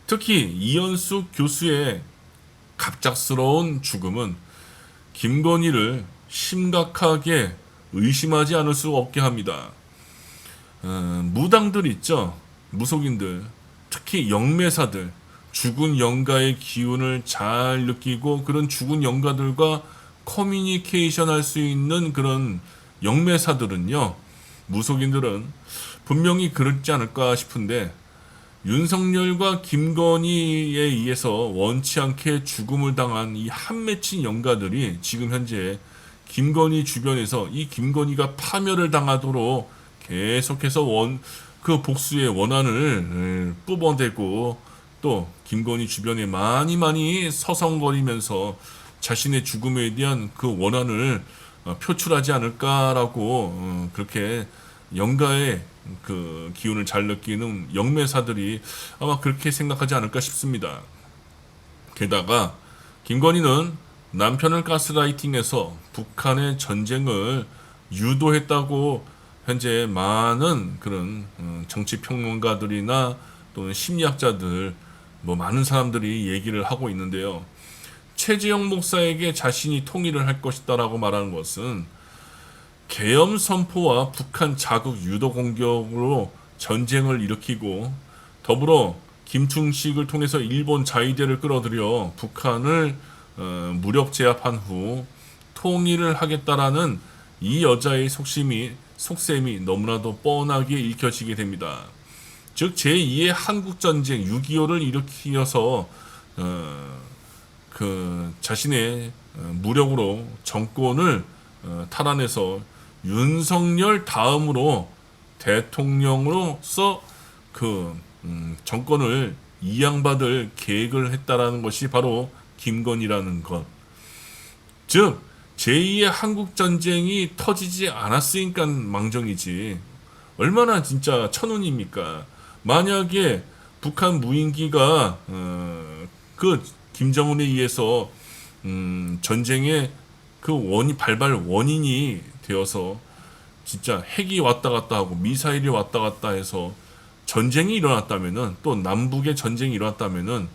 Speaker 1: 특히 이현숙 교수의 갑작스러운 죽음은 김건희를 심각하게 의심하지 않을 수 없게 합니다. 무당들 있죠? 무속인들, 특히 영매사들, 죽은 영가의 기운을 잘 느끼고 그런 죽은 영가들과 커뮤니케이션 할 수 있는 그런 영매사들은요, 무속인들은 분명히 그렇지 않을까 싶은데, 윤석열과 김건희에 의해서 원치 않게 죽음을 당한 이 한맺힌 영가들이 지금 현재 김건희 주변에서 이 김건희가 파멸을 당하도록 계속해서 그 복수의 원한을 뿜어대고 또 김건희 주변에 많이 서성거리면서 자신의 죽음에 대한 그 원한을 표출하지 않을까라고 그렇게 영가의 그 기운을 잘 느끼는 영매사들이 아마 그렇게 생각하지 않을까 싶습니다. 게다가 김건희는 남편을 가스라이팅해서 북한의 전쟁을 유도했다고 현재 많은 그런 정치평론가들이나 또는 심리학자들 많은 사람들이 얘기를 하고 있는데요. 최재형 목사에게 자신이 통일을 할 것이다라고 말하는 것은 계엄 선포와 북한 자국 유도 공격으로 전쟁을 일으키고 더불어 김충식을 통해서 일본 자위대를 끌어들여 북한을 무력 제압한 후 통일을 하겠다라는 이 여자의 속셈이 너무나도 뻔하게 읽혀지게 됩니다. 즉 제2의 한국전쟁 6.25를 일으키어서 자신의 무력으로 정권을 탈환해서 윤석열 다음으로 대통령으로서 정권을 이양받을 계획을 했다라는 것이 바로 김건희라는 것. 즉 제2의 한국전쟁이 터지지 않았으니까 망정이지 얼마나 진짜 천운입니까? 만약에 북한 무인기가 김정은에 의해서 전쟁의 발발 원인이 되어서 진짜 핵이 왔다 갔다 하고 미사일이 왔다 갔다 해서 전쟁이 일어났다면은 또 남북의 전쟁이 일어났다면은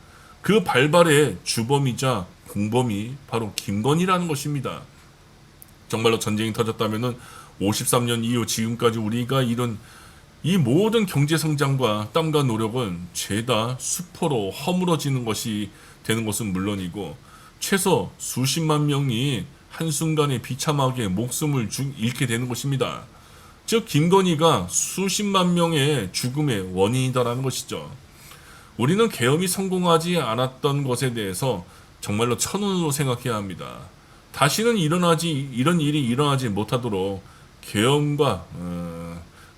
Speaker 1: 그 발발의 주범이자 공범이 바로 김건희라는 것입니다. 정말로 전쟁이 터졌다면은 53년 이후 지금까지 우리가 이런 이 모든 경제 성장과 땀과 노력은 죄다 수포로 허물어지는 것이 되는 것은 물론이고 최소 수십만 명이 한순간에 비참하게 목숨을 잃게 되는 것입니다. 즉 김건희가 수십만 명의 죽음의 원인이다라는 것이죠. 우리는 계엄이 성공하지 않았던 것에 대해서 정말로 천운으로 생각해야 합니다. 다시는 이런 일이 일어나지 못하도록 계엄과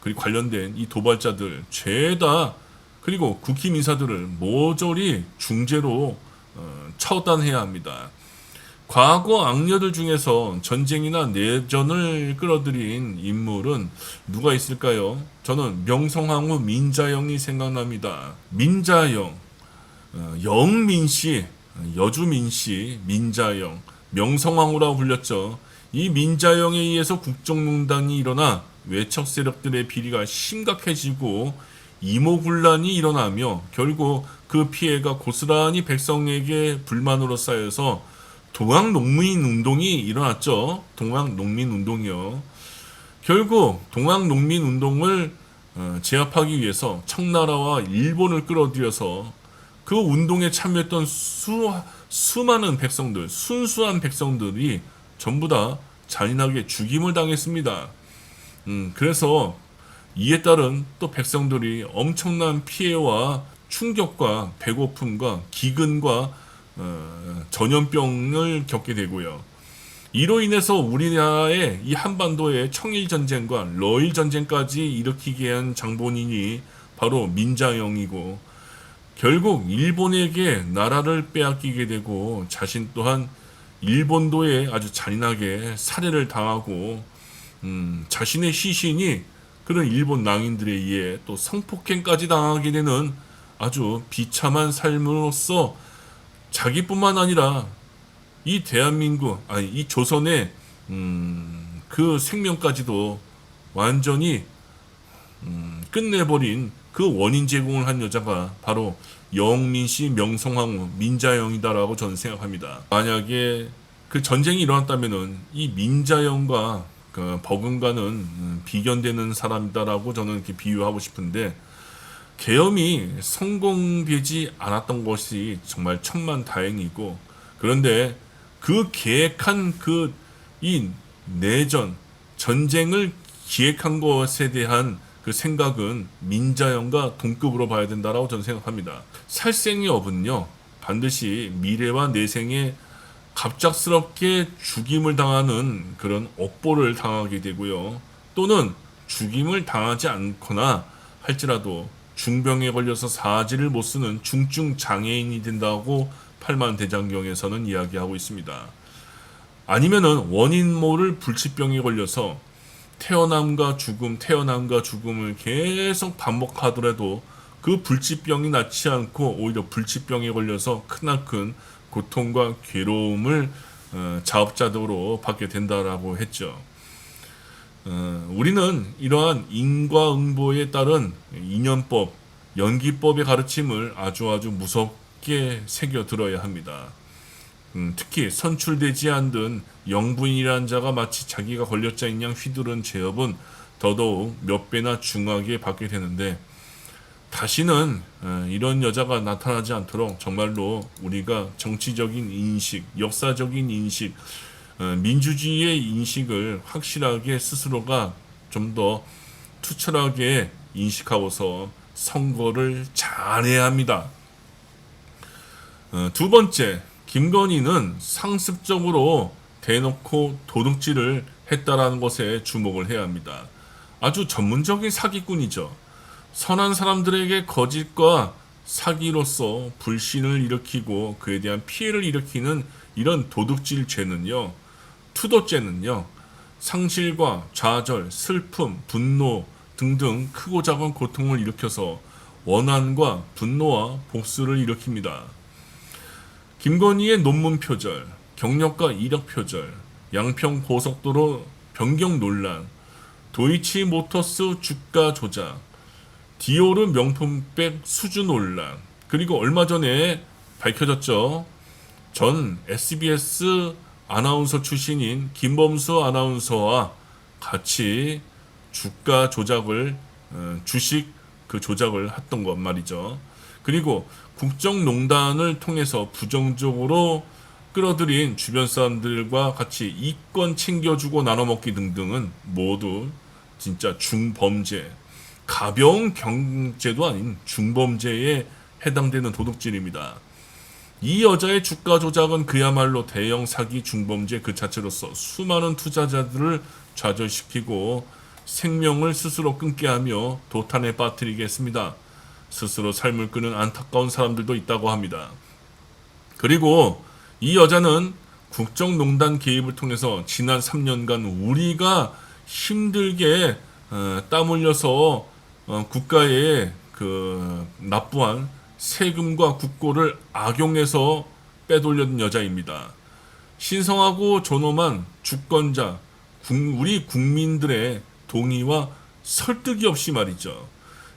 Speaker 1: 그리고 관련된 이 도발자들 죄다 그리고 국힘 인사들을 모조리 중죄로 처단해야 합니다. 과거 악녀들 중에서 전쟁이나 내전을 끌어들인 인물은 누가 있을까요? 저는 명성황후 민자영이 생각납니다. 민자영, 영민씨, 여주민씨, 민자영, 명성황후라고 불렸죠. 이 민자영에 의해서 국정농단이 일어나 외척 세력들의 비리가 심각해지고 이모군란이 일어나며 결국 그 피해가 고스란히 백성에게 불만으로 쌓여서 동학농민운동이 일어났죠. 동학농민운동이요. 결국 동학농민운동을 제압하기 위해서 청나라와 일본을 끌어들여서 그 운동에 참여했던 수많은 백성들, 순수한 백성들이 전부 다 잔인하게 죽임을 당했습니다. 그래서 이에 따른 또 백성들이 엄청난 피해와 충격과 배고픔과 기근과 전염병을 겪게 되고요. 이로 인해서 우리나라의 이 한반도의 청일전쟁과 러일전쟁까지 일으키게 한 장본인이 바로 민자영이고, 결국 일본에게 나라를 빼앗기게 되고 자신 또한 일본도에 아주 잔인하게 살해를 당하고, 자신의 시신이 그런 일본 낭인들에 의해 또 성폭행까지 당하게 되는 아주 비참한 삶으로서 자기뿐만 아니라 이 대한민국, 아니 이 조선의 그 생명까지도 완전히 끝내버린 그 원인 제공을 한 여자가 바로 영민씨 명성황후 민자영이다라고 저는 생각합니다. 만약에 그 전쟁이 일어났다면은 이 민자영과 그 버금가는 비견되는 사람이다라고 저는 이렇게 비유하고 싶은데, 계엄이 성공되지 않았던 것이 정말 천만다행이고, 그런데 그 계획한 그 이 내전 전쟁을 기획한 것에 대한 그 생각은 민자영과 동급으로 봐야 된다라고 저는 생각합니다. 살생의 업은요, 반드시 미래와 내생에 갑작스럽게 죽임을 당하는 그런 업보를 당하게 되고요. 또는 죽임을 당하지 않거나 할지라도 중병에 걸려서 사지를 못 쓰는 중증 장애인이 된다고 팔만대장경에서는 이야기하고 있습니다. 아니면은 원인 모를 불치병에 걸려서 태어남과 죽음을 계속 반복하더라도 그 불치병이 낫지 않고 오히려 불치병에 걸려서 크나큰 고통과 괴로움을 자업자득으로 받게 된다라고 했죠. 우리는 이러한 인과응보에 따른 인연법, 연기법의 가르침을 아주 무섭게 새겨들어야 합니다. 특히 선출되지 않은 영부인이라는 자가 마치 자기가 걸렸자인 양 휘두른 죄업은 더더욱 몇 배나 중하게 받게 되는데, 다시는 이런 여자가 나타나지 않도록 정말로 우리가 정치적인 인식, 역사적인 인식, 민주주의의 인식을 확실하게 스스로가 좀 더 투철하게 인식하고서 선거를 잘해야 합니다. 두 번째, 김건희는 상습적으로 대놓고 도둑질을 했다라는 것에 주목을 해야 합니다. 아주 전문적인 사기꾼이죠. 선한 사람들에게 거짓과 사기로서 불신을 일으키고 그에 대한 피해를 일으키는 이런 도둑질 죄는요, 투도죄는요, 상실과 좌절, 슬픔, 분노 등등 크고 작은 고통을 일으켜서 원한과 분노와 복수를 일으킵니다. 김건희의 논문 표절, 경력과 이력 표절, 양평 고속도로 변경 논란, 도이치 모터스 주가 조작, 디오르 명품백 수주 논란, 그리고 얼마 전에 밝혀졌죠. 전 SBS 아나운서 출신인 김범수 아나운서와 같이 주가 조작을, 주식 그 조작을 했던 것 말이죠. 그리고 국정농단을 통해서 부정적으로 끌어들인 주변 사람들과 같이 이권 챙겨주고 나눠먹기 등등은 모두 진짜 중범죄, 가벼운 경제도 아닌 중범죄에 해당되는 도둑질입니다. 이 여자의 주가 조작은 그야말로 대형 사기 중범죄 그 자체로서 수많은 투자자들을 좌절시키고 생명을 스스로 끊게 하며 도탄에 빠뜨리게 했습니다. 스스로 삶을 끄는 안타까운 사람들도 있다고 합니다. 그리고 이 여자는 국정농단 개입을 통해서 지난 3년간 우리가 힘들게 땀 흘려서 국가에 그 납부한 세금과 국고를 악용해서 빼돌렸던 여자입니다. 신성하고 존엄한 주권자, 우리 국민들의 동의와 설득이 없이 말이죠.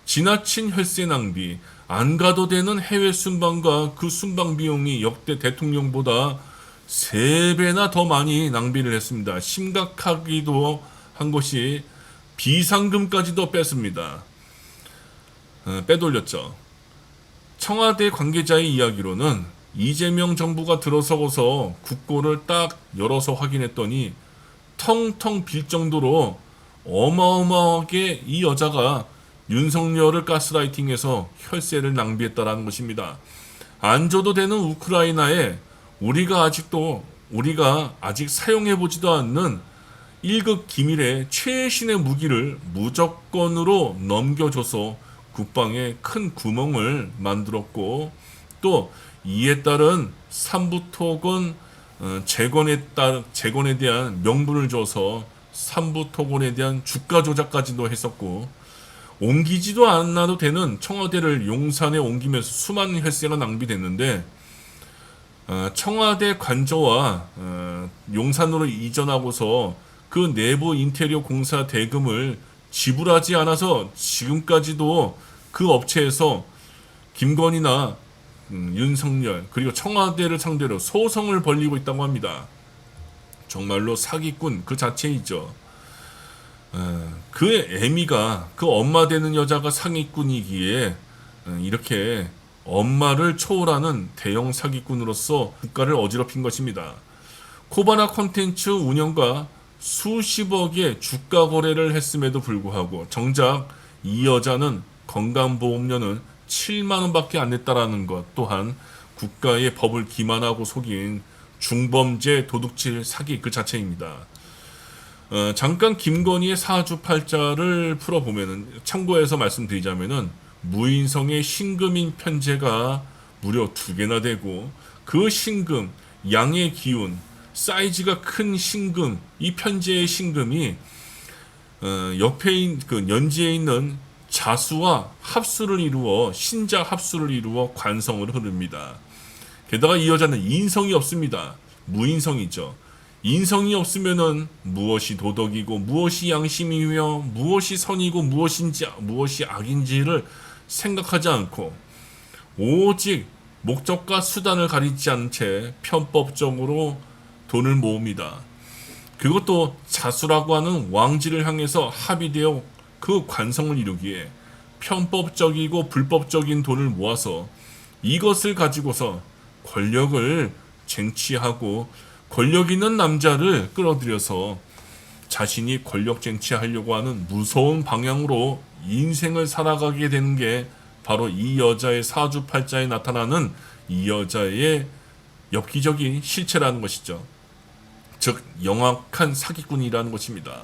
Speaker 1: 지나친 혈세 낭비, 안 가도 되는 해외 순방과 그 순방 비용이 역대 대통령보다 3배나 더 많이 낭비를 했습니다. 심각하기도 한 것이 비상금까지도 뺐습니다. 빼돌렸죠. 청와대 관계자의 이야기로는 이재명 정부가 들어서고서 국고를 딱 열어서 확인했더니 텅텅 빌 정도로 어마어마하게 이 여자가 윤석열을 가스라이팅해서 혈세를 낭비했다라는 것입니다. 안 줘도 되는 우크라이나에 우리가 아직 사용해보지도 않는 1급 기밀의 최신의 무기를 무조건으로 넘겨줘서 국방에 큰 구멍을 만들었고, 또 이에 따른 삼부토건 재건에 대한 명분을 줘서 삼부토건에 대한 주가 조작까지도 했었고, 옮기지도 않아도 되는 청와대를 용산에 옮기면서 수많은 혈세가 낭비됐는데, 청와대 관저와 용산으로 이전하고서 그 내부 인테리어 공사 대금을 지불하지 않아서 지금까지도 그 업체에서 김건희나 윤석열 그리고 청와대를 상대로 소송을 벌이고 있다고 합니다. 정말로 사기꾼 그 자체이죠. 그 애미가, 그 엄마 되는 여자가 사기꾼이기에 이렇게 엄마를 초월하는 대형 사기꾼으로서 국가를 어지럽힌 것입니다. 코바나 콘텐츠 운영과 수십억의 주가 거래를 했음에도 불구하고 정작 이 여자는 건강보험료는 7만 원밖에 안 냈다라는 것 또한 국가의 법을 기만하고 속인 중범죄 도둑질 사기 그 자체입니다. 잠깐 김건희의 사주팔자를 풀어보면은, 참고해서 말씀드리자면은 무인성의 신금인 편제가 무려 2개나 되고, 그 신금 양의 기운 사이즈가 큰 신금, 이 편제의 신금이 옆에 그 연지에 있는 자수와 합수를 이루어 신자 합수를 이루어 관성으로 흐릅니다. 게다가 이 여자는 인성이 없습니다. 무인성이죠. 인성이 없으면은 무엇이 도덕이고 무엇이 양심이며 무엇이 선이고 무엇이 악인지를 생각하지 않고 오직 목적과 수단을 가리지 않은 채 편법적으로 돈을 모읍니다. 그것도 자수라고 하는 왕지를 향해서 합의되어 그 관성을 이루기에 편법적이고 불법적인 돈을 모아서 이것을 가지고서 권력을 쟁취하고 권력 있는 남자를 끌어들여서 자신이 권력 쟁취하려고 하는 무서운 방향으로 인생을 살아가게 되는 게 바로 이 여자의 사주팔자에 나타나는 이 여자의 엽기적인 실체라는 것이죠. 즉 영악한 사기꾼이라는 것입니다.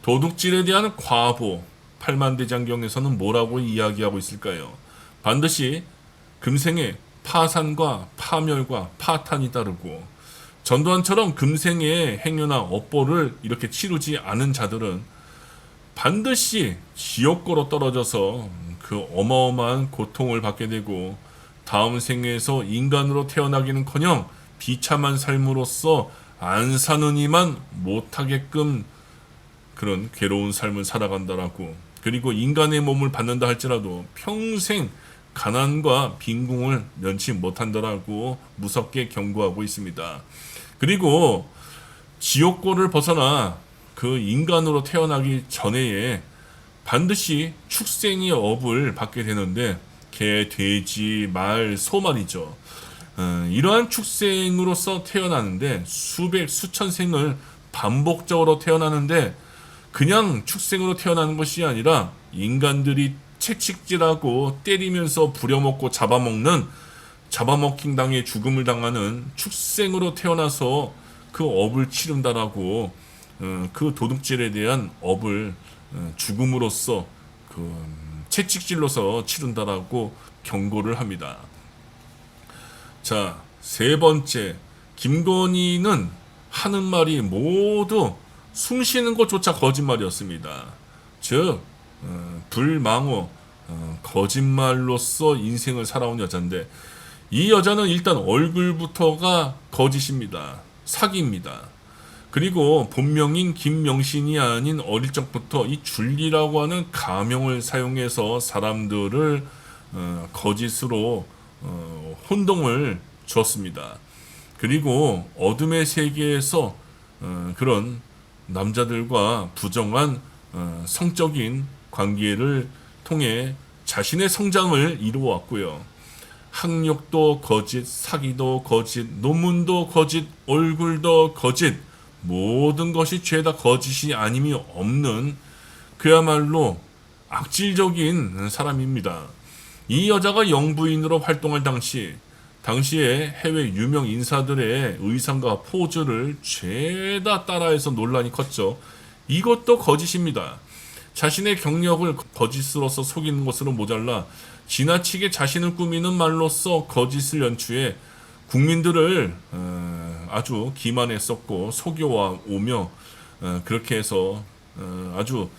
Speaker 1: 도둑질에 대한 과보, 팔만대장경에서는 뭐라고 이야기하고 있을까요? 반드시 금생에 파산과 파멸과 파탄이 따르고, 전두환처럼 금생의 행여나 업보를 이렇게 치르지 않은 자들은 반드시 지옥고로 떨어져서 그 어마어마한 고통을 받게 되고, 다음 생에서 인간으로 태어나기는커녕 비참한 삶으로서 안 사는 이만 못하게끔 그런 괴로운 삶을 살아간다라고, 그리고 인간의 몸을 받는다 할지라도 평생 가난과 빈궁을 면치 못한다라고 무섭게 경고하고 있습니다. 그리고 지옥고를 벗어나 그 인간으로 태어나기 전에 반드시 축생의 업을 받게 되는데, 개, 돼지, 말, 소 말이죠. 이러한 축생으로서 태어나는데 수천 생을 반복적으로 태어나는데, 그냥 축생으로 태어나는 것이 아니라 인간들이 채찍질하고 때리면서 부려먹고 잡아먹힌 당해 죽음을 당하는 축생으로 태어나서 그 업을 치른다라고, 그 도둑질에 대한 업을 죽음으로써 그 채찍질로서 치른다라고 경고를 합니다. 자, 세 번째, 김건희는 하는 말이 모두 숨 쉬는 것조차 거짓말이었습니다. 즉 불망호, 거짓말로서 인생을 살아온 여자인데, 이 여자는 일단 얼굴부터가 거짓입니다. 사기입니다. 그리고 본명인 김명신이 아닌 어릴 적부터 이 줄리라고 하는 가명을 사용해서 사람들을 거짓으로 혼동을 주었습니다. 그리고 어둠의 세계에서 그런 남자들과 부정한 성적인 관계를 통해 자신의 성장을 이루어왔고요. 학력도 거짓, 사기도 거짓, 논문도 거짓, 얼굴도 거짓, 모든 것이 죄다 거짓이 아님이 없는 그야말로 악질적인 사람입니다. 이 여자가 영부인으로 활동할 당시에 해외 유명 인사들의 의상과 포즈를 죄다 따라해서 논란이 컸죠. 이것도 거짓입니다. 자신의 경력을 거짓으로서 속이는 것으로 모자라 지나치게 자신을 꾸미는 말로써 거짓을 연출해 국민들을 아주 기만했었고 속여와 오며 그렇게 해서 아주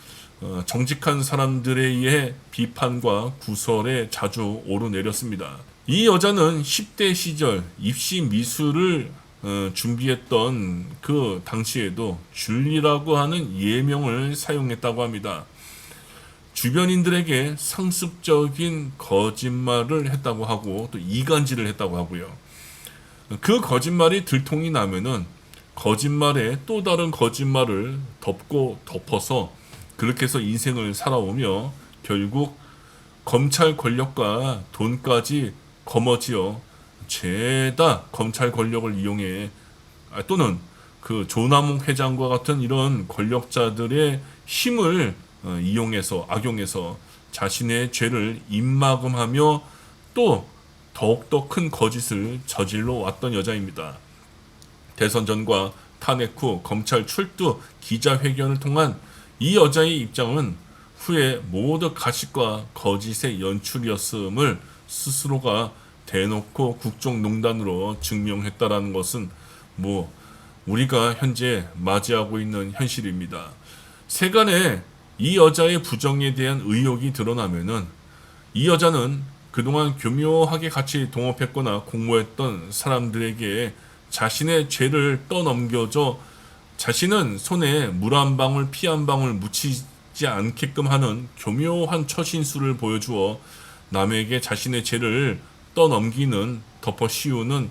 Speaker 1: 정직한 사람들에 의해 비판과 구설에 자주 오르내렸습니다. 이 여자는 10대 시절 입시 미술을 준비했던 그 당시에도 줄리라고 하는 예명을 사용했다고 합니다. 주변인들에게 상습적인 거짓말을 했다고 하고 또 이간질을 했다고 하고요. 그 거짓말이 들통이 나면은 거짓말에 또 다른 거짓말을 덮고 덮어서 그렇게 해서 인생을 살아오며 결국 검찰 권력과 돈까지 거머쥐어 죄다 검찰 권력을 이용해 또는 그 조남욱 회장과 같은 이런 권력자들의 힘을 이용해서 악용해서 자신의 죄를 입막음하며 또 더욱더 큰 거짓을 저질러 왔던 여자입니다. 대선 전과 탄핵 후 검찰 출두 기자회견을 통한 이 여자의 입장은 후에 모두 가식과 거짓의 연출이었음을 스스로가 대놓고 국정농단으로 증명했다라는 것은 우리가 현재 맞이하고 있는 현실입니다. 세간에 이 여자의 부정에 대한 의혹이 드러나면은 이 여자는 그동안 교묘하게 같이 동업했거나 공모했던 사람들에게 자신의 죄를 떠넘겨줘 자신은 손에 물 한 방울 피 한 방울 묻히지 않게끔 하는 교묘한 처신수를 보여주어 남에게 자신의 죄를 떠넘기는 덮어 씌우는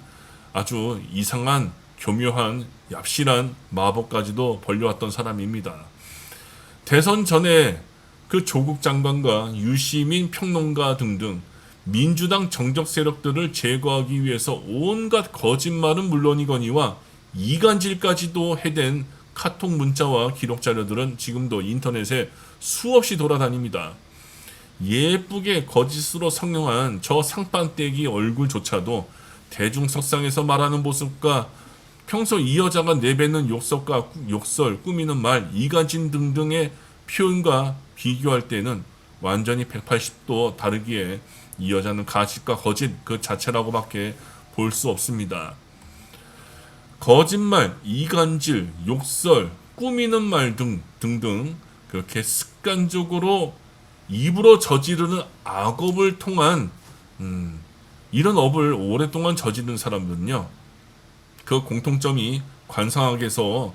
Speaker 1: 아주 이상한 교묘한 얍실한 마법까지도 벌려왔던 사람입니다. 대선 전에 그 조국 장관과 유시민 평론가 등등 민주당 정적 세력들을 제거하기 위해서 온갖 거짓말은 물론이거니와 이간질까지도 해댄 카톡 문자와 기록 자료들은 지금도 인터넷에 수없이 돌아다닙니다. 예쁘게 거짓으로 성형한 저 상반떼기 얼굴조차도 대중석상에서 말하는 모습과 평소 이 여자가 내뱉는 욕설, 꾸미는 말, 이간질 등등의 표현과 비교할 때는 완전히 180도 다르기에 이 여자는 가식과 거짓 그 자체라고밖에 볼 수 없습니다. 거짓말, 이간질, 욕설, 꾸미는 말 등등 그렇게 습관적으로 입으로 저지르는 악업을 통한 이런 업을 오랫동안 저지른 사람들은요. 그 공통점이 관상학에서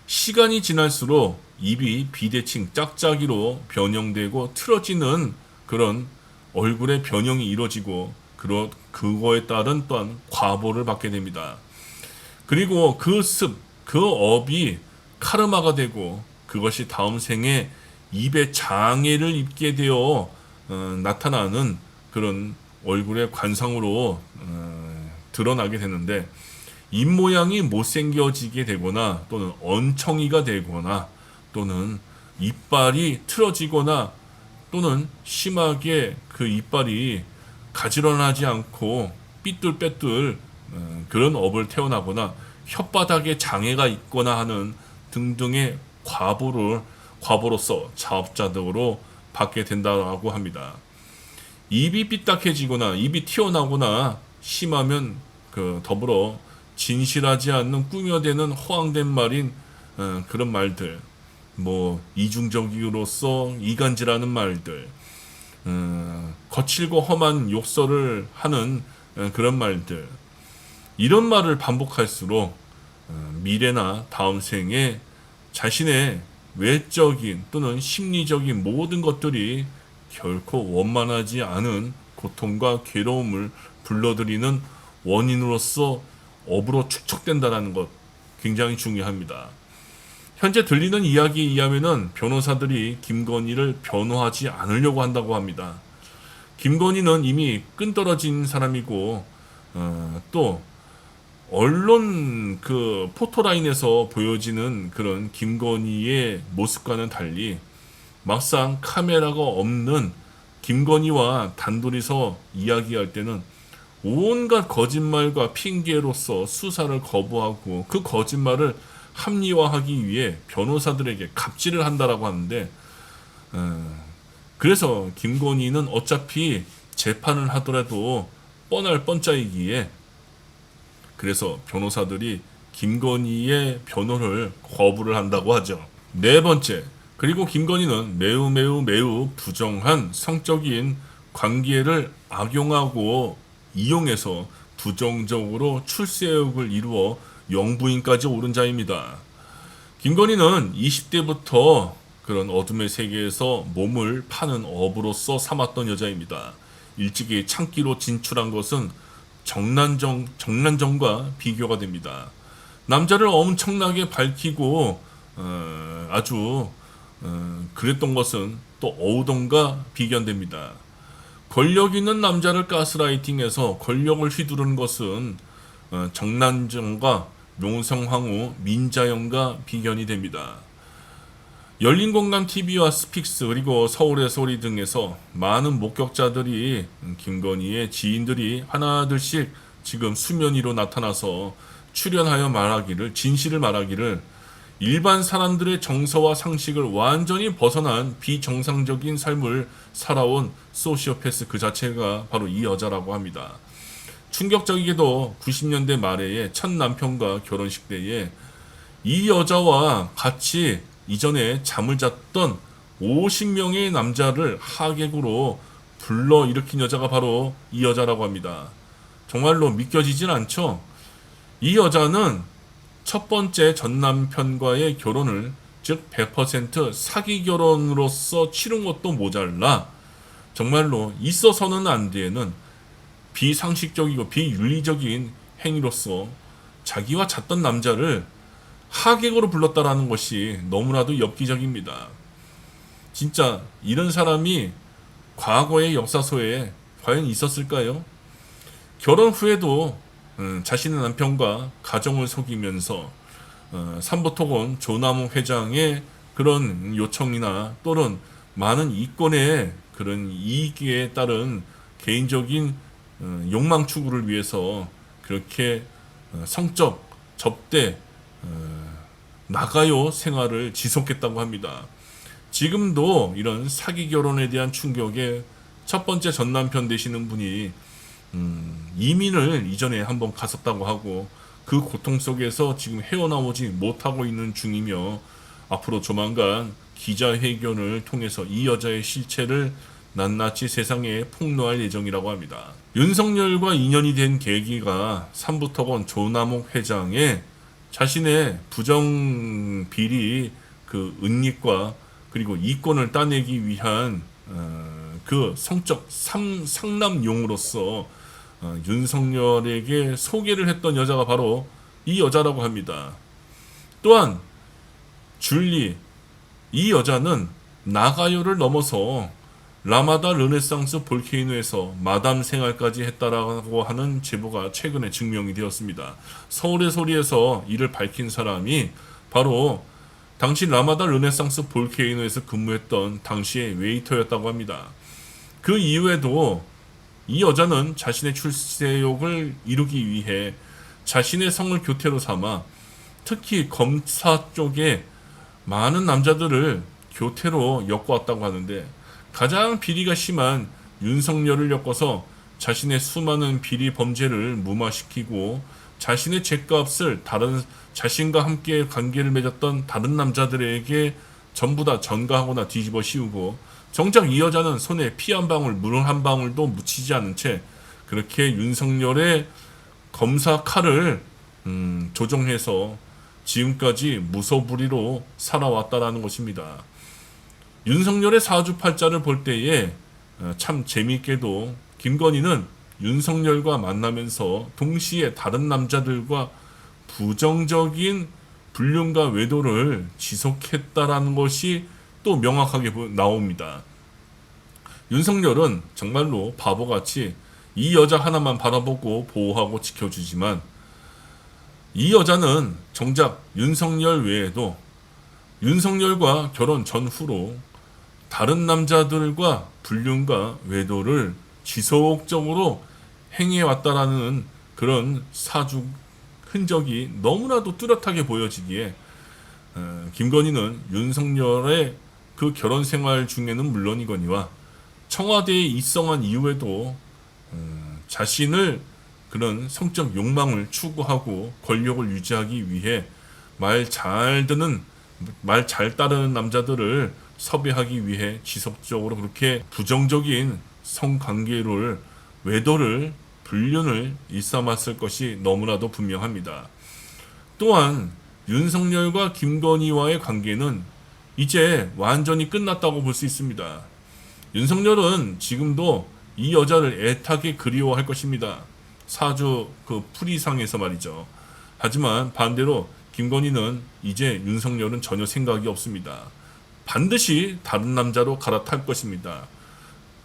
Speaker 1: 시간이 지날수록 입이 비대칭 짝짝이로 변형되고 틀어지는 그런 얼굴의 변형이 이루어지고 그거에 따른 또한 과보를 받게 됩니다. 그리고 그 업이 카르마가 되고 그것이 다음 생에 입에 장애를 입게 되어 나타나는 그런 얼굴의 관상으로 드러나게 되는데 입 모양이 못생겨지게 되거나 또는 언청이가 되거나 또는 이빨이 틀어지거나 또는 심하게 그 이빨이 가지런하지 않고 삐뚤빼뚤 그런 업을 태어나거나 혓바닥에 장애가 있거나 하는 등등의 과보로서 자업자득으로 받게 된다고 합니다. 입이 삐딱해지거나 입이 튀어나오거나 심하면 더불어 진실하지 않는 꾸며대는 허황된 말인 그런 말들, 이중적으로서 이간질하는 말들, 거칠고 험한 욕설을 하는 그런 말들, 이런 말을 반복할수록 미래나 다음 생에 자신의 외적인 또는 심리적인 모든 것들이 결코 원만하지 않은 고통과 괴로움을 불러들이는 원인으로서 업으로 축적된다는 것 굉장히 중요합니다. 현재 들리는 이야기에 의하면은 변호사들이 김건희를 변호하지 않으려고 한다고 합니다. 김건희는 이미 끈떨어진 사람이고 또 언론 그 포토라인에서 보여지는 그런 김건희의 모습과는 달리 막상 카메라가 없는 김건희와 단둘이서 이야기할 때는 온갖 거짓말과 핑계로서 수사를 거부하고 그 거짓말을 합리화하기 위해 변호사들에게 갑질을 한다라고 하는데 그래서 김건희는 어차피 재판을 하더라도 뻔할 뻔짜이기에 그래서 변호사들이 김건희의 변호를 거부를 한다고 하죠. 네 번째, 그리고 김건희는 매우 부정한 성적인 관계를 악용하고 이용해서 부정적으로 출세 의혹을 이루어 영부인까지 오른 자입니다. 김건희는 20대부터 그런 어둠의 세계에서 몸을 파는 업으로서 삼았던 여자입니다. 일찍이 창기로 진출한 것은 정난정과 비교가 됩니다. 남자를 엄청나게 밝히고 아주 그랬던 것은 또 어우동과 비견됩니다. 권력 있는 남자를 가스라이팅해서 권력을 휘두르는 것은 정난정과 묘성황후, 민자영과 비견이 됩니다. 열린공감TV와 스픽스 그리고 서울의 소리 등에서 많은 목격자들이 김건희의 지인들이 하나둘씩 지금 수면 위로 나타나서 출연하여 말하기를 진실을 말하기를 일반 사람들의 정서와 상식을 완전히 벗어난 비정상적인 삶을 살아온 소시오패스 그 자체가 바로 이 여자라고 합니다. 충격적이게도 90년대 말에 첫 남편과 결혼식 때에 이 여자와 같이 이전에 잠을 잤던 50명의 남자를 하객으로 불러일으킨 여자가 바로 이 여자라고 합니다. 정말로 믿겨지진 않죠? 이 여자는 첫 번째 전 남편과의 결혼을 즉 100% 사기 결혼으로서 치른 것도 모자라 정말로 있어서는 안 되는 비상식적이고 비윤리적인 행위로서 자기와 잤던 남자를 하객으로 불렀다라는 것이 너무나도 엽기적입니다. 진짜 이런 사람이 과거의 역사서에 과연 있었을까요? 결혼 후에도 자신의 남편과 가정을 속이면서 삼부토건 조남욱 회장의 그런 요청이나 또는 많은 이권의 그런 이익에 따른 개인적인 욕망 추구를 위해서 그렇게 성적 접대 나가요 생활을 지속했다고 합니다. 지금도 이런 사기 결혼에 대한 충격에 첫 번째 전 남편 되시는 분이 이민을 이전에 한번 갔었다고 하고 그 고통 속에서 지금 헤어나오지 못하고 있는 중이며 앞으로 조만간 기자회견을 통해서 이 여자의 실체를 낱낱이 세상에 폭로할 예정이라고 합니다. 윤석열과 인연이 된 계기가 삼부토건 조남욱 회장의 자신의 부정비리 그 은닉과 그리고 이권을 따내기 위한 그 성적 상남용으로서 윤석열에게 소개를 했던 여자가 바로 이 여자라고 합니다. 또한 줄리 이 여자는 나가요를 넘어서 라마다 르네상스 볼케이노에서 마담 생활까지 했다라고 하는 제보가 최근에 증명이 되었습니다. 서울의 소리에서 이를 밝힌 사람이 바로 당시 라마다 르네상스 볼케이노에서 근무했던 당시의 웨이터였다고 합니다. 그 이후에도 이 여자는 자신의 출세욕을 이루기 위해 자신의 성을 교태로 삼아 특히 검사 쪽에 많은 남자들을 교태로 엮어왔다고 하는데 가장 비리가 심한 윤석열을 엮어서 자신의 수많은 비리 범죄를 무마시키고 자신의 죗값을 다른 자신과 함께 관계를 맺었던 다른 남자들에게 전부 다 전가하거나 뒤집어 씌우고 정작 이 여자는 손에 피 한 방울, 물 한 방울도 묻히지 않은 채 그렇게 윤석열의 검사 칼을 조종해서 지금까지 무소불위로 살아왔다라는 것입니다. 윤석열의 사주팔자를 볼 때에 참 재미있게도 김건희는 윤석열과 만나면서 동시에 다른 남자들과 부정적인 불륜과 외도를 지속했다라는 것이 또 명확하게 나옵니다. 윤석열은 정말로 바보같이 이 여자 하나만 바라보고 보호하고 지켜주지만 이 여자는 정작 윤석열 외에도 윤석열과 결혼 전후로 다른 남자들과 불륜과 외도를 지속적으로 행해왔다라는 그런 사주 흔적이 너무나도 뚜렷하게 보여지기에 김건희는 윤석열의 그 결혼 생활 중에는 물론이거니와 청와대에 입성한 이후에도 자신을 그런 성적 욕망을 추구하고 권력을 유지하기 위해 말 잘 따르는 남자들을 섭외하기 위해 지속적으로 그렇게 부정적인 성관계를 외도를 불륜을 일삼았을 것이 너무나도 분명합니다. 또한 윤석열과 김건희와의 관계는 이제 완전히 끝났다고 볼 수 있습니다. 윤석열은 지금도 이 여자를 애타게 그리워할 것입니다. 사주 그 풀이상에서 말이죠. 하지만 반대로 김건희는 이제 윤석열은 전혀 생각이 없습니다. 반드시 다른 남자로 갈아탈 것입니다.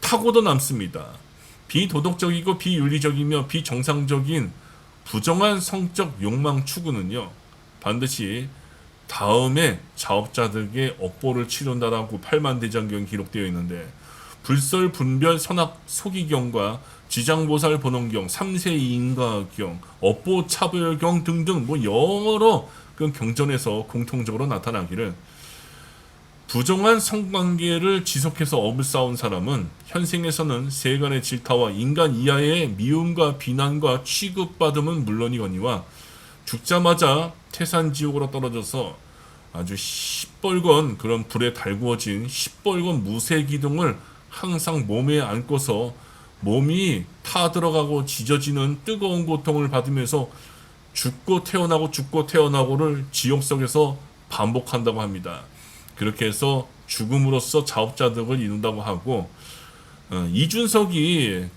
Speaker 1: 타고도 남습니다. 비도덕적이고 비윤리적이며 비정상적인 부정한 성적 욕망 추구는요, 반드시 다음에 자업자들에게 업보를 치른다라고 팔만대장경에 기록되어 있는데, 불설분별 선악 소기경과 지장보살 번원경, 삼세인가경, 업보차별경 등등 여러 그 경전에서 공통적으로 나타나기를, 부정한 성관계를 지속해서 업을 쌓은 사람은 현생에서는 세간의 질타와 인간 이하의 미움과 비난과 취급받음은 물론이거니와 죽자마자 태산지옥으로 떨어져서 아주 시뻘건 그런 불에 달구어진 시뻘건 무쇠기둥을 항상 몸에 안고서 몸이 타들어가고 지져지는 뜨거운 고통을 받으면서 죽고 태어나고를 지옥속에서 반복한다고 합니다. 그렇게 해서 죽음으로써 자업자득을 이룬다고 하고, 이준석이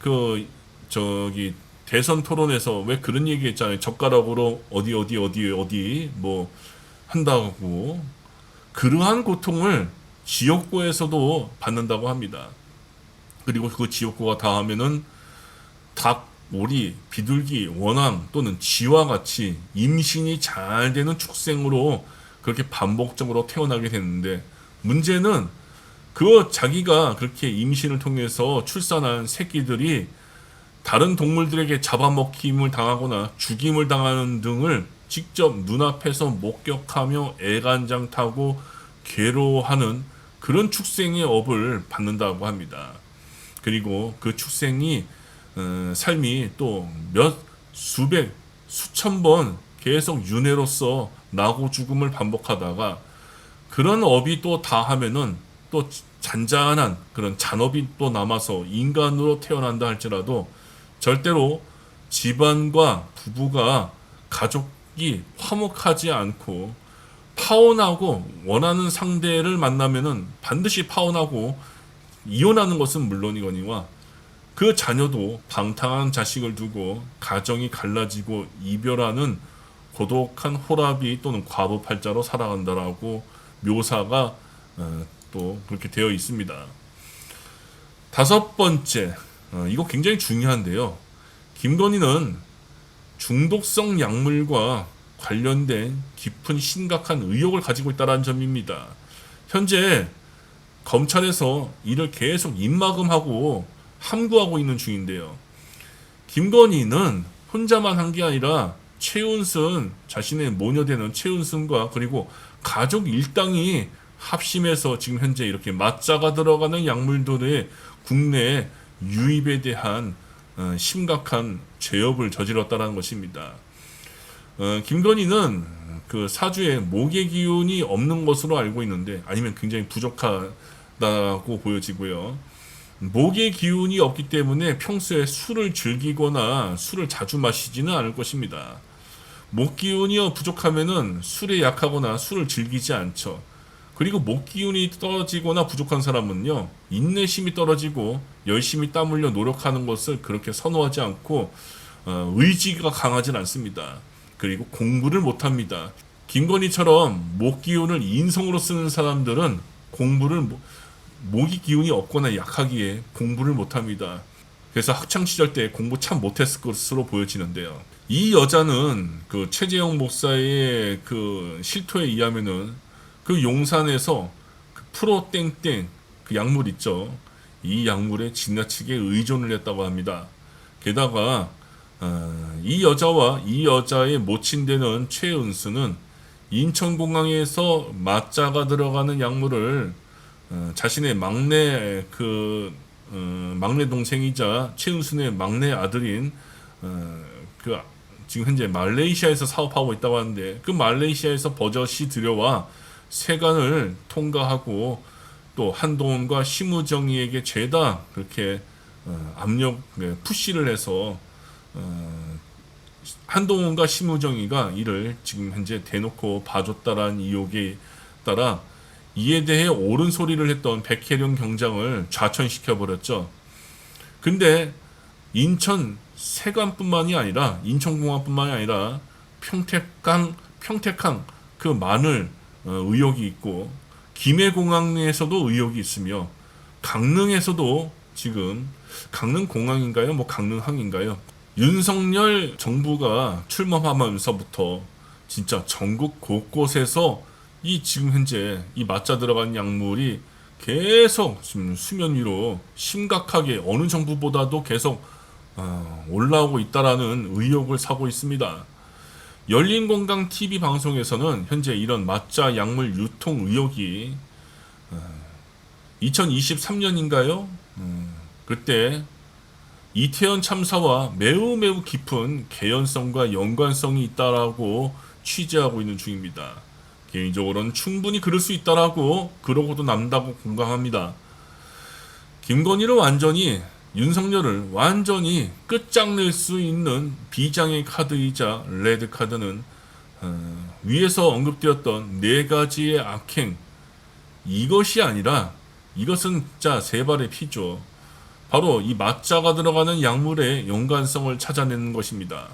Speaker 1: 대선 토론에서 왜 그런 얘기 했잖아요. 젓가락으로 어디 한다고. 그러한 고통을 지옥고에서도 받는다고 합니다. 그리고 그 지옥고가 다하면은 닭, 오리, 비둘기, 원앙 또는 쥐와 같이 임신이 잘 되는 축생으로 그렇게 반복적으로 태어나게 되는데, 문제는 자기가 그렇게 임신을 통해서 출산한 새끼들이 다른 동물들에게 잡아먹힘을 당하거나 죽임을 당하는 등을 직접 눈앞에서 목격하며 애간장 타고 괴로워하는 그런 축생의 업을 받는다고 합니다. 그리고 그 축생이 삶이 또 수천 번 계속 윤회로서 나고 죽음을 반복하다가 그런 업이 또 다 하면은 또 잔잔한 그런 잔업이 또 남아서 인간으로 태어난다 할지라도 절대로 집안과 부부가 가족이 화목하지 않고 파혼하고 원하는 상대를 만나면은 반드시 파혼하고 이혼하는 것은 물론이거니와 그 자녀도 방탕한 자식을 두고 가정이 갈라지고 이별하는 고독한 호라비 또는 과부팔자로 살아간다라고 묘사가 또 그렇게 되어 있습니다. 다섯 번째, 이거 굉장히 중요한데요. 김건희는 중독성 약물과 관련된 깊은 심각한 의혹을 가지고 있다는 점입니다. 현재 검찰에서 이를 계속 입막음하고 함구하고 있는 중인데요. 김건희는 혼자만 한 게 아니라 최은순, 자신의 모녀되는 최은순과 그리고 가족 일당이 합심해서 지금 현재 이렇게 맞자가 들어가는 약물들의 국내 유입에 대한 심각한 죄업을 저질렀다는 것입니다. 김건희는 그 사주에 목의 기운이 없는 것으로 알고 있는데, 아니면 굉장히 부족하다고 보여지고요. 목의 기운이 없기 때문에 평소에 술을 즐기거나 술을 자주 마시지는 않을 것입니다. 목 기운이 부족하면은 술에 약하거나 술을 즐기지 않죠. 그리고 목 기운이 떨어지거나 부족한 사람은요, 인내심이 떨어지고 열심히 땀 흘려 노력하는 것을 그렇게 선호하지 않고 의지가 강하진 않습니다. 그리고 공부를 못합니다. 김건희처럼 목 기운을 인성으로 쓰는 사람들은 공부를 모기 기운이 없거나 약하기에 공부를 못합니다. 그래서 학창 시절 때 공부 참 못했을 것으로 보여지는데요. 이 여자는 그 최재형 목사의 그 실토에 의하면은 그 용산에서 그 프로땡땡 그 약물 있죠. 이 약물에 지나치게 의존을 했다고 합니다. 게다가 이 여자와 이 여자의 모친되는 최은수는 인천공항에서 맞자가 들어가는 약물을 자신의 막내 동생이자 최은순의 막내 아들인 그 지금 현재 말레이시아에서 사업하고 있다고 하는데 그 말레이시아에서 버젓이 들여와 세관을 통과하고 또 한동훈과 심우정이에게 죄다 그렇게 압력 푸시를 해서 한동훈과 심우정이가 이를 지금 현재 대놓고 봐줬다라는 의혹에 따라 이에 대해 옳은 소리를 했던 백혜령 경장을 좌천시켜 버렸죠. 근데 인천 세관뿐만이 아니라 인천공항뿐만이 아니라 평택항 그 마늘 의혹이 있고 김해공항에서도 의혹이 있으며 강릉에서도 지금 강릉공항인가요? 뭐 강릉항인가요? 윤석열 정부가 출범하면서부터 진짜 전국 곳곳에서 이 지금 현재 이 맞자 들어간 약물이 계속 지금 수면 위로 심각하게 어느 정부보다도 계속 올라오고 있다라는 의혹을 사고 있습니다. 열린공강 TV 방송에서는 현재 이런 맞자 약물 유통 의혹이 2023년인가요? 그때 이태원 참사와 매우 깊은 개연성과 연관성이 있다라고 취재하고 있는 중입니다. 개인적으로는 충분히 그럴 수 있다라고 그러고도 남다고 공감합니다. 김건희를 완전히 윤석열을 완전히 끝장낼 수 있는 비장의 카드이자 레드 카드는 위에서 언급되었던 네 가지의 악행 이것이 아니라 이것은 진짜 세 발의 피죠. 바로 이 맞자가 들어가는 약물의 연관성을 찾아내는 것입니다.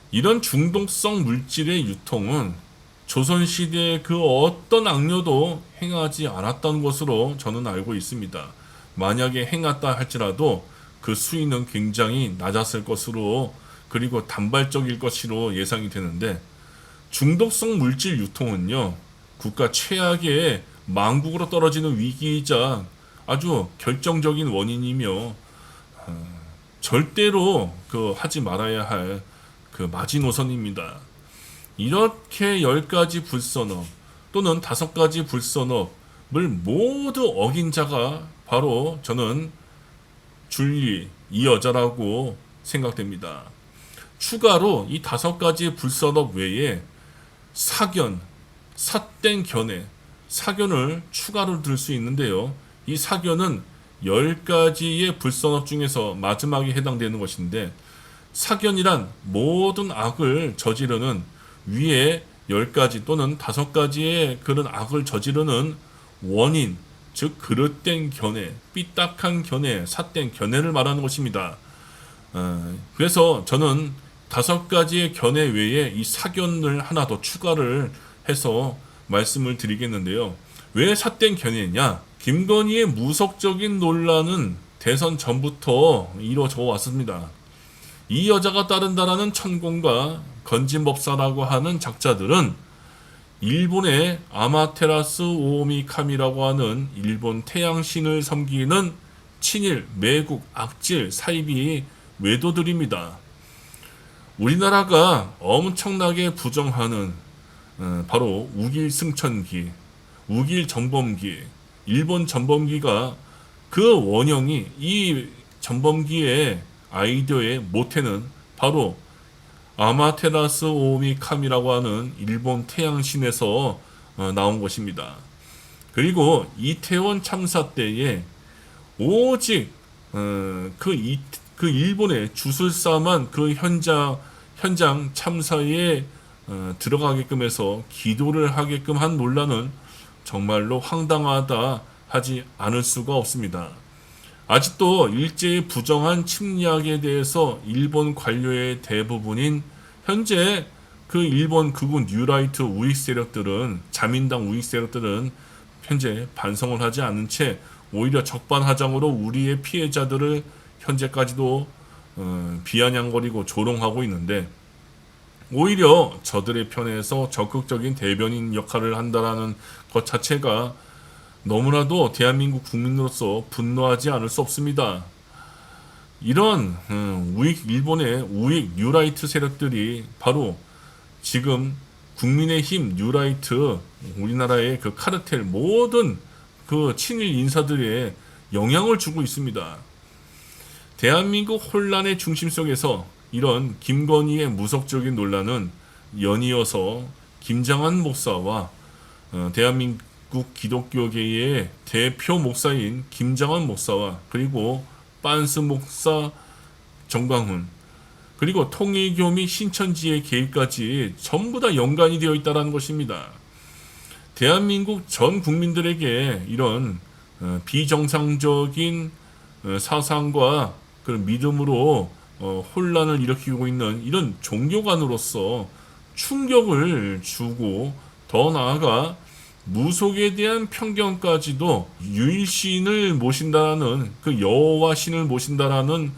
Speaker 1: 이런 중독성 물질의 유통은 조선시대의 그 어떤 악녀도 행하지 않았던 것으로 저는 알고 있습니다. 만약에 행했다 할지라도 그 수위는 굉장히 낮았을 것으로 그리고 단발적일 것으로 예상이 되는데 중독성 물질 유통은요 국가 최악의 망국으로 떨어지는 위기이자 아주 결정적인 원인이며 절대로 하지 말아야 할 그 마지노선입니다. 이렇게 10가지 불선업 또는 5가지 불선업을 모두 어긴 자가 바로 저는 줄리 이 여자라고 생각됩니다. 추가로 이 5가지 불선업 외에 사견, 삿된 견해, 사견을 추가로 들 수 있는데요. 이 사견은 10가지의 불선업 중에서 마지막에 해당되는 것인데 사견이란 모든 악을 저지르는 위에 10가지 또는 5가지의 그런 악을 저지르는 원인, 즉 그릇된 견해, 삐딱한 견해, 삿된 견해를 말하는 것입니다. 그래서 저는 5가지의 견해 외에 이 사견을 하나 더 추가를 해서 말씀을 드리겠는데요. 왜 삿된 견해냐? 김건희의 무속적인 논란은 대선 전부터 이루어져 왔습니다. 이 여자가 따른다라는 천공과 건진법사라고 하는 작자들은 일본의 아마테라스 오미카미라고 하는 일본 태양신을 섬기는 친일, 매국, 악질, 사이비 외도들입니다. 우리나라가 엄청나게 부정하는 바로 우길 승천기, 우길 전범기, 일본 전범기가 그 원형이 이 전범기의 아이디어의 모태는 바로 아마테라스 오미카미라고 하는 일본 태양신에서 나온 것입니다. 그리고 이태원 참사 때에 오직 그 일본의 주술사만 그 현장 참사에 들어가게끔 해서 기도를 하게끔 한 논란은 정말로 황당하다 하지 않을 수가 없습니다. 아직도 일제의 부정한 침략에 대해서 일본 관료의 대부분인 현재 그 일본 극우 뉴라이트 우익 세력들은 자민당 우익 세력들은 현재 반성을 하지 않은 채 오히려 적반하장으로 우리의 피해자들을 현재까지도 비아냥거리고 조롱하고 있는데, 오히려 저들의 편에서 적극적인 대변인 역할을 한다라는 것 자체가 너무나도 대한민국 국민으로서 분노하지 않을 수 없습니다. 이런 일본의 우익 뉴라이트 세력들이 바로 지금 국민의힘 뉴라이트, 우리나라의 그 카르텔 모든 그 친일 인사들의 영향을 주고 있습니다. 대한민국 혼란의 중심 속에서 이런 김건희의 무속적인 논란은 연이어서 김장한 목사와 대한민국 기독교계의 대표 목사인 김장한 목사와 그리고 빤스 목사 정광훈, 그리고 통일교 및 신천지의 개입까지 전부 다 연관이 되어 있다는 것입니다. 대한민국 전 국민들에게 이런 비정상적인 사상과 그런 믿음으로 혼란을 일으키고 있는 이런 종교관으로서 충격을 주고, 더 나아가 무속에 대한 편견까지도 유일신을 모신다라는, 그 여호와 신을 모신다라는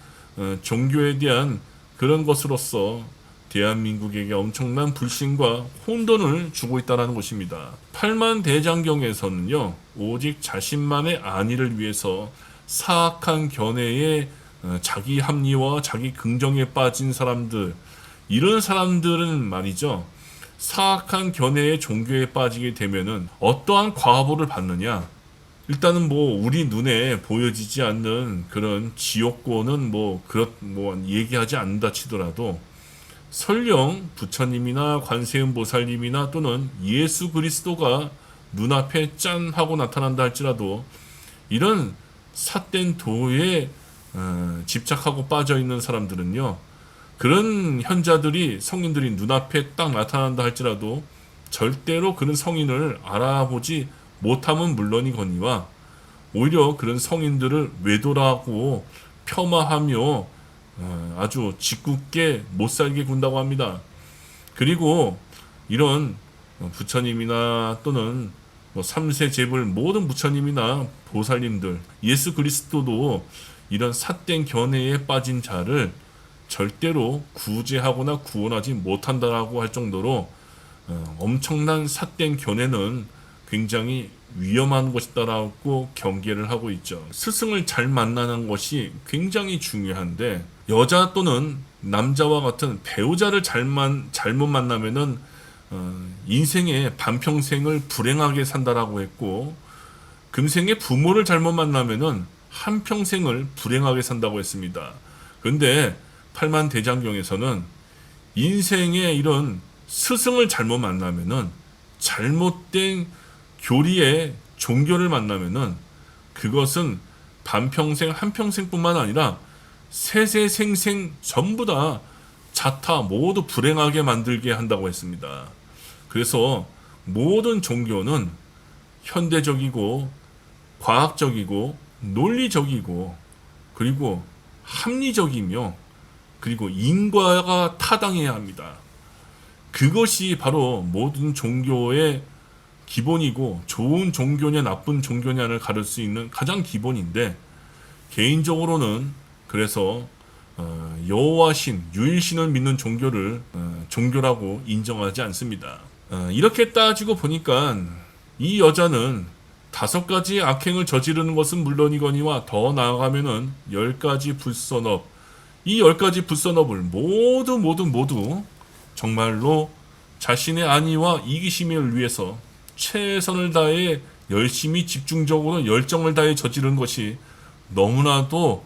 Speaker 1: 종교에 대한 그런 것으로서 대한민국에게 엄청난 불신과 혼돈을 주고 있다는 것입니다. 팔만대장경에서는요, 오직 자신만의 안위를 위해서 사악한 견해에 자기 합리와 자기 긍정에 빠진 사람들, 이런 사람들은 말이죠, 사악한 견해의 종교에 빠지게 되면은 어떠한 과보를 받느냐? 일단은 우리 눈에 보여지지 않는 그런 지옥고는 얘기하지 않는다 치더라도, 설령 부처님이나 관세음 보살님이나 또는 예수 그리스도가 눈앞에 짠 하고 나타난다 할지라도, 이런 삿된 도에 집착하고 빠져 있는 사람들은요, 그런 현자들이, 성인들이 눈앞에 딱 나타난다 할지라도 절대로 그런 성인을 알아보지 못함은 물론이거니와 오히려 그런 성인들을 외도라고 폄하하며 아주 짓궂게 못살게 군다고 합니다. 그리고 이런 부처님이나 또는 삼세 재불 모든 부처님이나 보살님들, 예수 그리스도도 이런 삿된 견해에 빠진 자를 절대로 구제하거나 구원하지 못한다라고 할 정도로 엄청난 삿된 견해는 굉장히 위험한 것이다라고 경계를 하고 있죠. 스승을 잘 만나는 것이 굉장히 중요한데, 여자 또는 남자와 같은 배우자를 잘못 만나면은 인생의 반평생을 불행하게 산다라고 했고, 금생의 부모를 잘못 만나면은 한평생을 불행하게 산다고 했습니다. 그런데 팔만대장경에서는 인생의 이런 스승을 잘못 만나면은, 잘못된 교리의 종교를 만나면은 그것은 반평생 한평생뿐만 아니라 세세생생 전부 다 자타 모두 불행하게 만들게 한다고 했습니다. 그래서 모든 종교는 현대적이고 과학적이고 논리적이고 그리고 합리적이며 그리고 인과가 타당해야 합니다. 그것이 바로 모든 종교의 기본이고, 좋은 종교냐 나쁜 종교냐를 가를 수 있는 가장 기본인데, 개인적으로는 그래서 여호와 신, 유일신을 믿는 종교를 종교라고 인정하지 않습니다. 이렇게 따지고 보니까 이 여자는 5가지 악행을 저지르는 것은 물론이거니와 더 나아가면은 10가지 불선업, 이 10가지 불선업을 모두 정말로 자신의 안위와 이기심을 위해서 최선을 다해 열심히 집중적으로 열정을 다해 저지른 것이 너무나도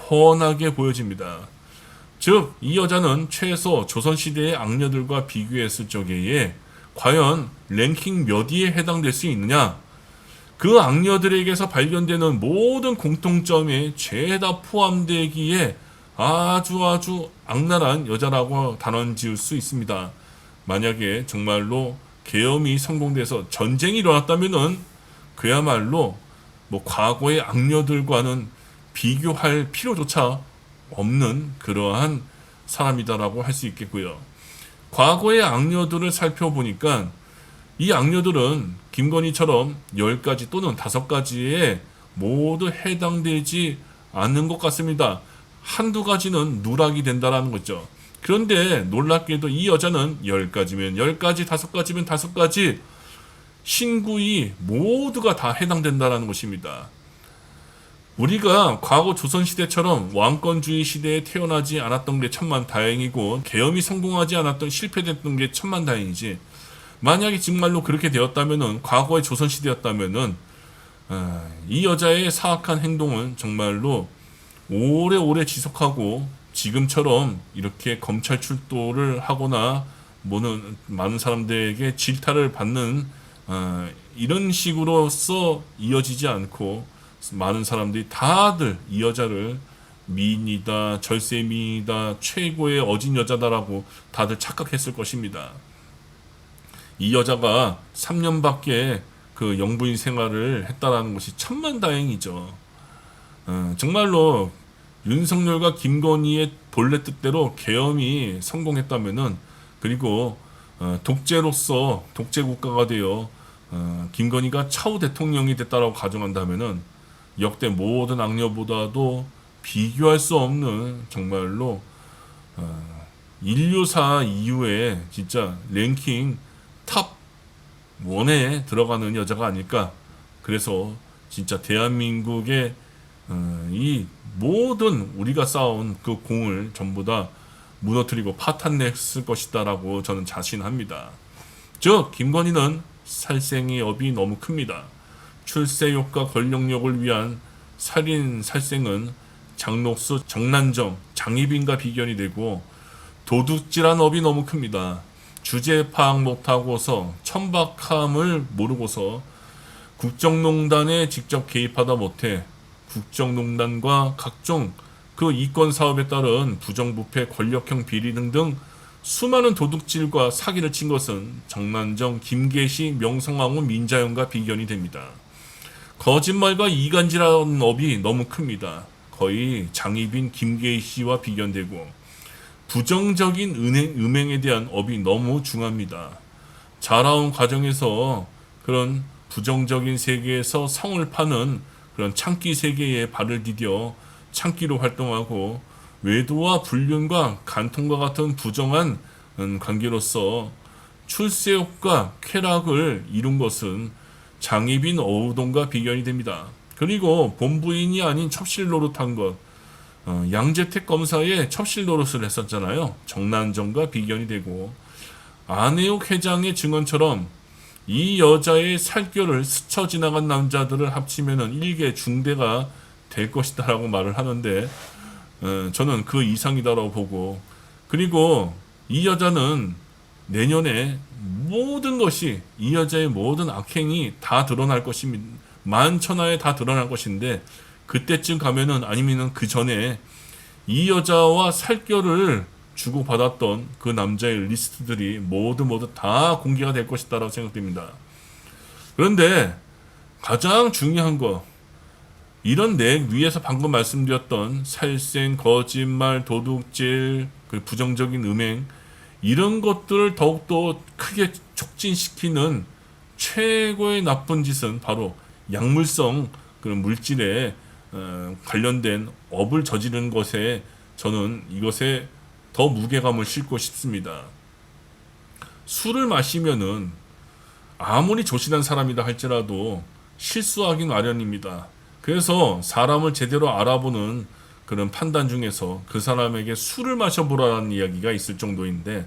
Speaker 1: 훤하게 보여집니다. 즉, 이 여자는 최소 조선시대의 악녀들과 비교했을 적에 과연 랭킹 몇 위에 해당될 수 있느냐? 그 악녀들에게서 발견되는 모든 공통점에 죄다 포함되기에 아주 악랄한 여자라고 단언 지을 수 있습니다. 만약에 정말로 계엄이 성공돼서 전쟁이 일어났다면은 그야말로 과거의 악녀들과는 비교할 필요조차 없는 그러한 사람이다라고 할 수 있겠고요. 과거의 악녀들을 살펴보니까 이 악녀들은 김건희처럼 10가지 또는 5가지에 모두 해당되지 않는 것 같습니다. 한두 가지는 누락이 된다라는 거죠. 그런데 놀랍게도 이 여자는 10가지면 10가지, 5가지면 5가지 신구이 모두가 다 해당된다라는 것입니다. 우리가 과거 조선시대처럼 왕권주의 시대에 태어나지 않았던 게 천만다행이고 계엄이 성공하지 않았던 실패됐던 게 천만다행이지, 만약에 정말로 그렇게 되었다면은, 과거의 조선시대였다면은 이 여자의 사악한 행동은 정말로 오래오래 지속하고 지금처럼 이렇게 검찰 출두를 하거나 뭐는 많은 사람들에게 질타를 받는 이런 식으로서 이어지지 않고 많은 사람들이 다들 이 여자를 미인이다, 절세미인이다, 최고의 어진 여자다라고 다들 착각했을 것입니다. 이 여자가 3년밖에 그 영부인 생활을 했다라는 것이 천만다행이죠. 정말로 윤석열과 김건희의 본래 뜻대로 계엄이 성공했다면은, 그리고 독재로서 독재 국가가 되어 김건희가 차후 대통령이 됐다라고 가정한다면은, 역대 모든 악녀보다도 비교할 수 없는 정말로 인류사 이후에 진짜 랭킹 탑 1에 들어가는 여자가 아닐까. 그래서 진짜 대한민국의 이 모든 우리가 쌓아온 그 공을 전부 다 무너뜨리고 파탄냈을 것이다라고 저는 자신합니다. 즉 김건희는 살생의 업이 너무 큽니다. 출세욕과 권력욕을 위한 살인 살생은 장록수, 정난정, 장희빈과 비견이 되고, 도둑질한 업이 너무 큽니다. 주제 파악 못하고서 천박함을 모르고서 국정농단에 직접 개입하다 못해 국정농단과 각종 그 이권 사업에 따른 부정부패, 권력형 비리 등등 수많은 도둑질과 사기를 친 것은 정난정, 김계시, 명성황후, 민자연과 비견이 됩니다. 거짓말과 이간질한 업이 너무 큽니다. 거의 장희빈, 김계시와 비견되고, 부정적인 음행에 대한 업이 너무 중합니다. 자라온 과정에서 그런 부정적인 세계에서 성을 파는 그런 창기 세계에 발을 디뎌 창기로 활동하고, 외도와 불륜과 간통과 같은 부정한 관계로서 출세욕과 쾌락을 이룬 것은 장희빈, 어우동과 비견이 됩니다. 그리고 본부인이 아닌 첩실 노릇한 것, 양재택 검사의 첩실 노릇을 했었잖아요. 정난정과 비견이 되고, 안혜욱 회장의 증언처럼 이 여자의 살결을 스쳐 지나간 남자들을 합치면은 일개 중대가 될 것이다라고 말을 하는데, 저는 그 이상이다라고 보고, 그리고 이 여자는 내년에 모든 것이, 이 여자의 모든 악행이 다 드러날 것입니다. 만천하에 다 드러날 것인데, 그때쯤 가면은, 아니면은 그 전에 이 여자와 살결을 주고받았던 그 남자의 리스트들이 모두 다 공개가 될 것이다라고 생각됩니다. 그런데 가장 중요한 거, 이런 내 위에서 방금 말씀드렸던 살생, 거짓말, 도둑질, 그 부정적인 음행, 이런 것들을 더욱더 크게 촉진시키는 최고의 나쁜 짓은 바로 약물성 그런 물질에 관련된 업을 저지른 것에, 저는 이것에 더 무게감을 싣고 싶습니다. 술을 마시면은 아무리 조신한 사람이다 할지라도 실수하긴 마련입니다. 그래서 사람을 제대로 알아보는 그런 판단 중에서 그 사람에게 술을 마셔보라는 이야기가 있을 정도인데,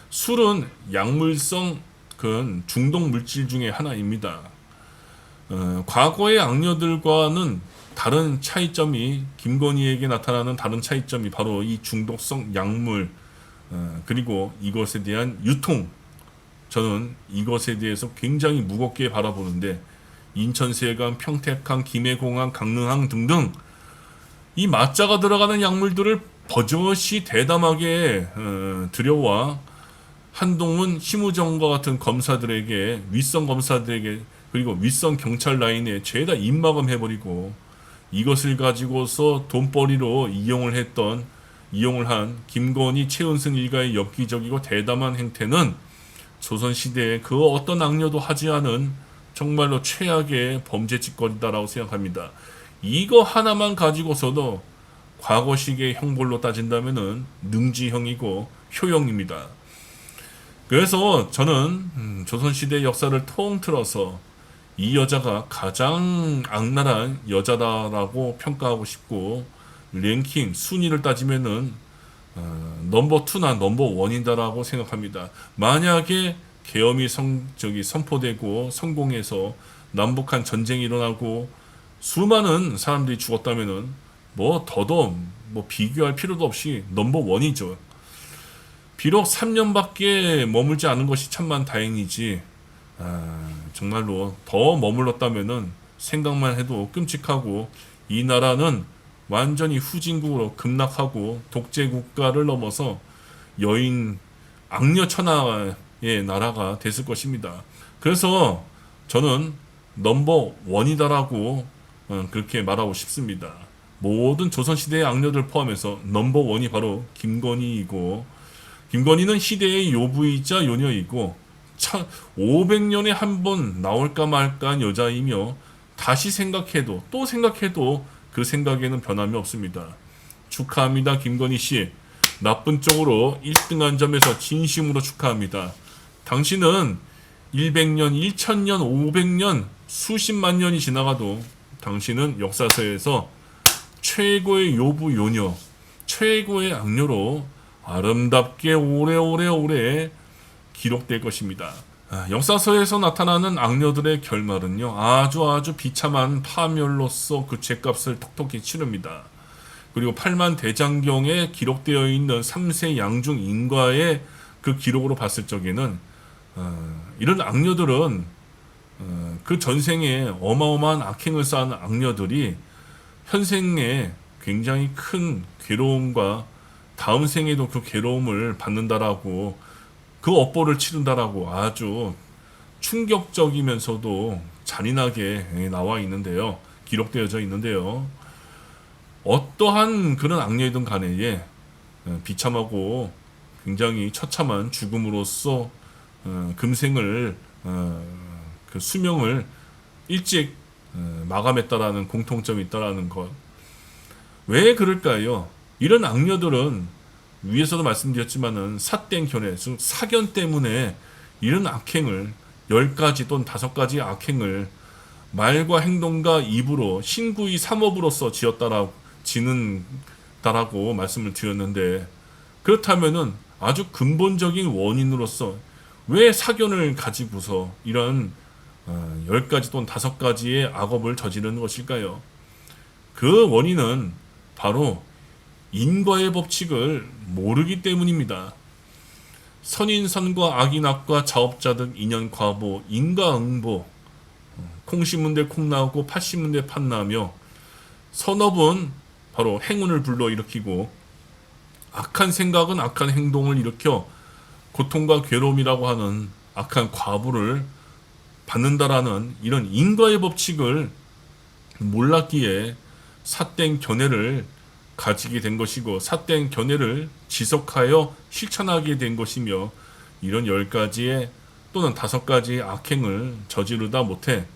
Speaker 1: 술은 약물성 그 중독 물질 중에 하나입니다. 과거의 악녀들과는 다른 차이점이, 김건희에게 나타나는 다른 차이점이 바로 이 중독성 약물, 그리고 이것에 대한 유통, 저는 이것에 대해서 굉장히 무겁게 바라보는데, 인천세관, 평택항, 김해공항, 강릉항 등등 이 맞자가 들어가는 약물들을 버젓이 대담하게 들여와 한동훈, 심우정과 같은 검사들에게, 윗선 검사들에게, 그리고 윗선 경찰 라인에 죄다 입막음 해버리고, 이것을 가지고서 돈벌이로 이용을 한 김건희, 최은순 일가의 엽기적이고 대담한 행태는 조선시대에 그 어떤 악녀도 하지 않은 정말로 최악의 범죄 짓거리다라고 생각합니다. 이거 하나만 가지고서도 과거식의 형벌로 따진다면은 능지형이고 효형입니다. 그래서 저는 조선시대 역사를 통틀어서 이 여자가 가장 악랄한 여자다라고 평가하고 싶고, 랭킹 순위를 따지면은 넘버 2나 넘버 1이다라고 생각합니다. 만약에 계엄이 선포되고 성공해서 남북한 전쟁이 일어나고 수많은 사람들이 죽었다면은 뭐 더더 뭐 비교할 필요도 없이 넘버 1이죠. 비록 3년밖에 머물지 않은 것이 천만 다행이지, 정말로 더 머물렀다면은 생각만 해도 끔찍하고, 이 나라는 완전히 후진국으로 급락하고 독재 국가를 넘어서 여인 악녀 천하의 나라가 됐을 것입니다. 그래서 저는 넘버 1이다라고 그렇게 말하고 싶습니다. 모든 조선시대의 악녀들 포함해서 넘버 1이 바로 김건희이고, 김건희는 시대의 요부이자 요녀이고 500년에 한 번 나올까 말까한 여자이며, 다시 생각해도 또 생각해도 그 생각에는 변함이 없습니다. 축하합니다, 김건희 씨. 나쁜 쪽으로 1등한 점에서 진심으로 축하합니다. 당신은 100년, 1000년, 500년, 수십만 년이 지나가도 당신은 역사서에서 최고의 요부 요녀, 최고의 악녀로 아름답게 오래오래 기록될 것입니다. 역사서에서 나타나는 악녀들의 결말은요, 아주 비참한 파멸로서 그 죄값을 톡톡히 치릅니다. 그리고 8만 대장경에 기록되어 있는 3세 양중 인과의 그 기록으로 봤을 적에는 이런 악녀들은 그 전생에 어마어마한 악행을 쌓은 악녀들이 현생에 굉장히 큰 괴로움과 다음 생에도 그 괴로움을 받는다라고, 그 업보를 치른다라고 아주 충격적이면서도 잔인하게 나와 있는데요. 기록되어져 있는데요. 어떠한 그런 악녀이든 간에 비참하고 굉장히 처참한 죽음으로써 금생을 그 수명을 일찍 마감했다라는 공통점이 있다라는 것. 왜 그럴까요? 이런 악녀들은 위에서도 말씀드렸지만은 사땡 견해, 사견 때문에 이런 악행을 10가지 또는 5가지 악행을 말과 행동과 입으로 신구의 삼업으로서 지는다라고 말씀을 드렸는데, 그렇다면은 아주 근본적인 원인으로서 왜 사견을 가지고서 이런 10가지 또는 5가지의 악업을 저지르는 것일까요? 그 원인은 바로 인과의 법칙을 모르기 때문입니다. 선인선과 악인악과 자업자득 인연과보 인과응보, 콩 심은 데 콩 나오고 팥 심은 데 팥 나며, 선업은 바로 행운을 불러일으키고 악한 생각은 악한 행동을 일으켜 고통과 괴로움이라고 하는 악한 과보를 받는다라는 이런 인과의 법칙을 몰랐기에 사땡 견해를 가지게 된 것이고, 사땡 견해를 지속하여 실천하게 된 것이며, 이런 10가지의 또는 5가지의 악행을 저지르다 못해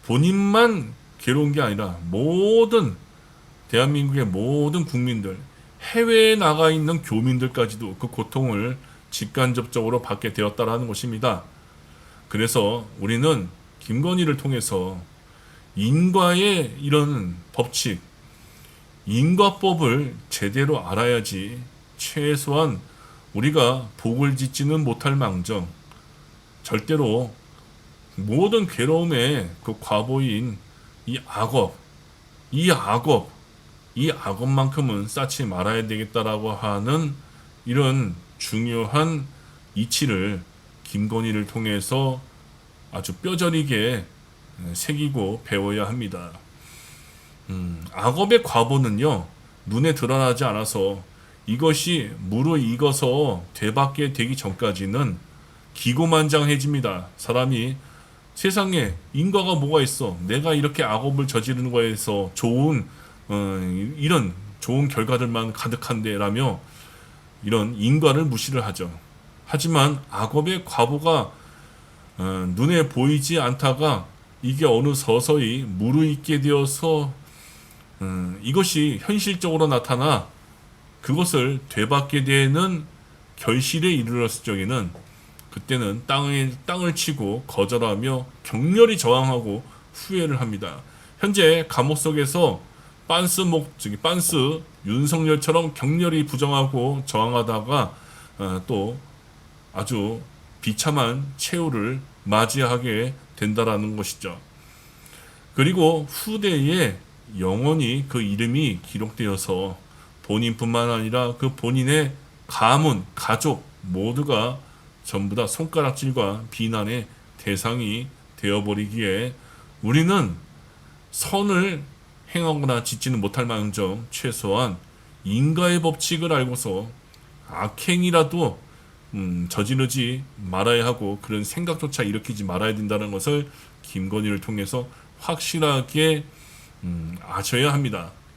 Speaker 1: 본인만 괴로운 게 아니라 모든 대한민국의 모든 국민들, 해외에 나가 있는 교민들까지도 그 고통을 직간접적으로 받게 되었다라는 것입니다. 그래서 우리는 김건희를 통해서 인과의 이런 법칙, 인과법을 제대로 알아야지 최소한 우리가 복을 짓지는 못할 망정, 절대로 모든 괴로움의 그 과보인 이 악업만큼은 쌓지 말아야 되겠다라고 하는 이런 중요한 이치를 김건희를 통해서 아주 뼈저리게 새기고 배워야 합니다. 악업의 과보는요, 눈에 드러나지 않아서 이것이 무르익어서 되받게 되기 전까지는 기고만장해집니다. 사람이 세상에 인과가 뭐가 있어, 내가 이렇게 악업을 저지르는 거에서 좋은 이런 좋은 결과들만 가득한데 라며 이런 인과를 무시를 하죠. 하지만 악업의 과보가 눈에 보이지 않다가 이게 어느 서서히 무르익게 되어서 이것이 현실적으로 나타나 그것을 되받게 되는 결실에 이르렀을 적에는 그때는 땅을 치고 거절하며 격렬히 저항하고 후회를 합니다. 현재 감옥 속에서 빤스 윤석열처럼 격렬히 부정하고 저항하다가 또 아주 비참한 최후를 맞이하게 된다라는 것이죠. 그리고 후대에 영원히 그 이름이 기록되어서 본인뿐만 아니라 그 본인의 가문, 가족 모두가 전부 다 손가락질과 비난의 대상이 되어버리기에 우리는 선을 행하거나 짓지는 못할 망정 최소한 인과의 법칙을 알고서 악행이라도 저지르지 말아야 하고 그런 생각조차 일으키지 말아야 된다는 것을 김건희를 통해서 확실하게 아셔야 합니다.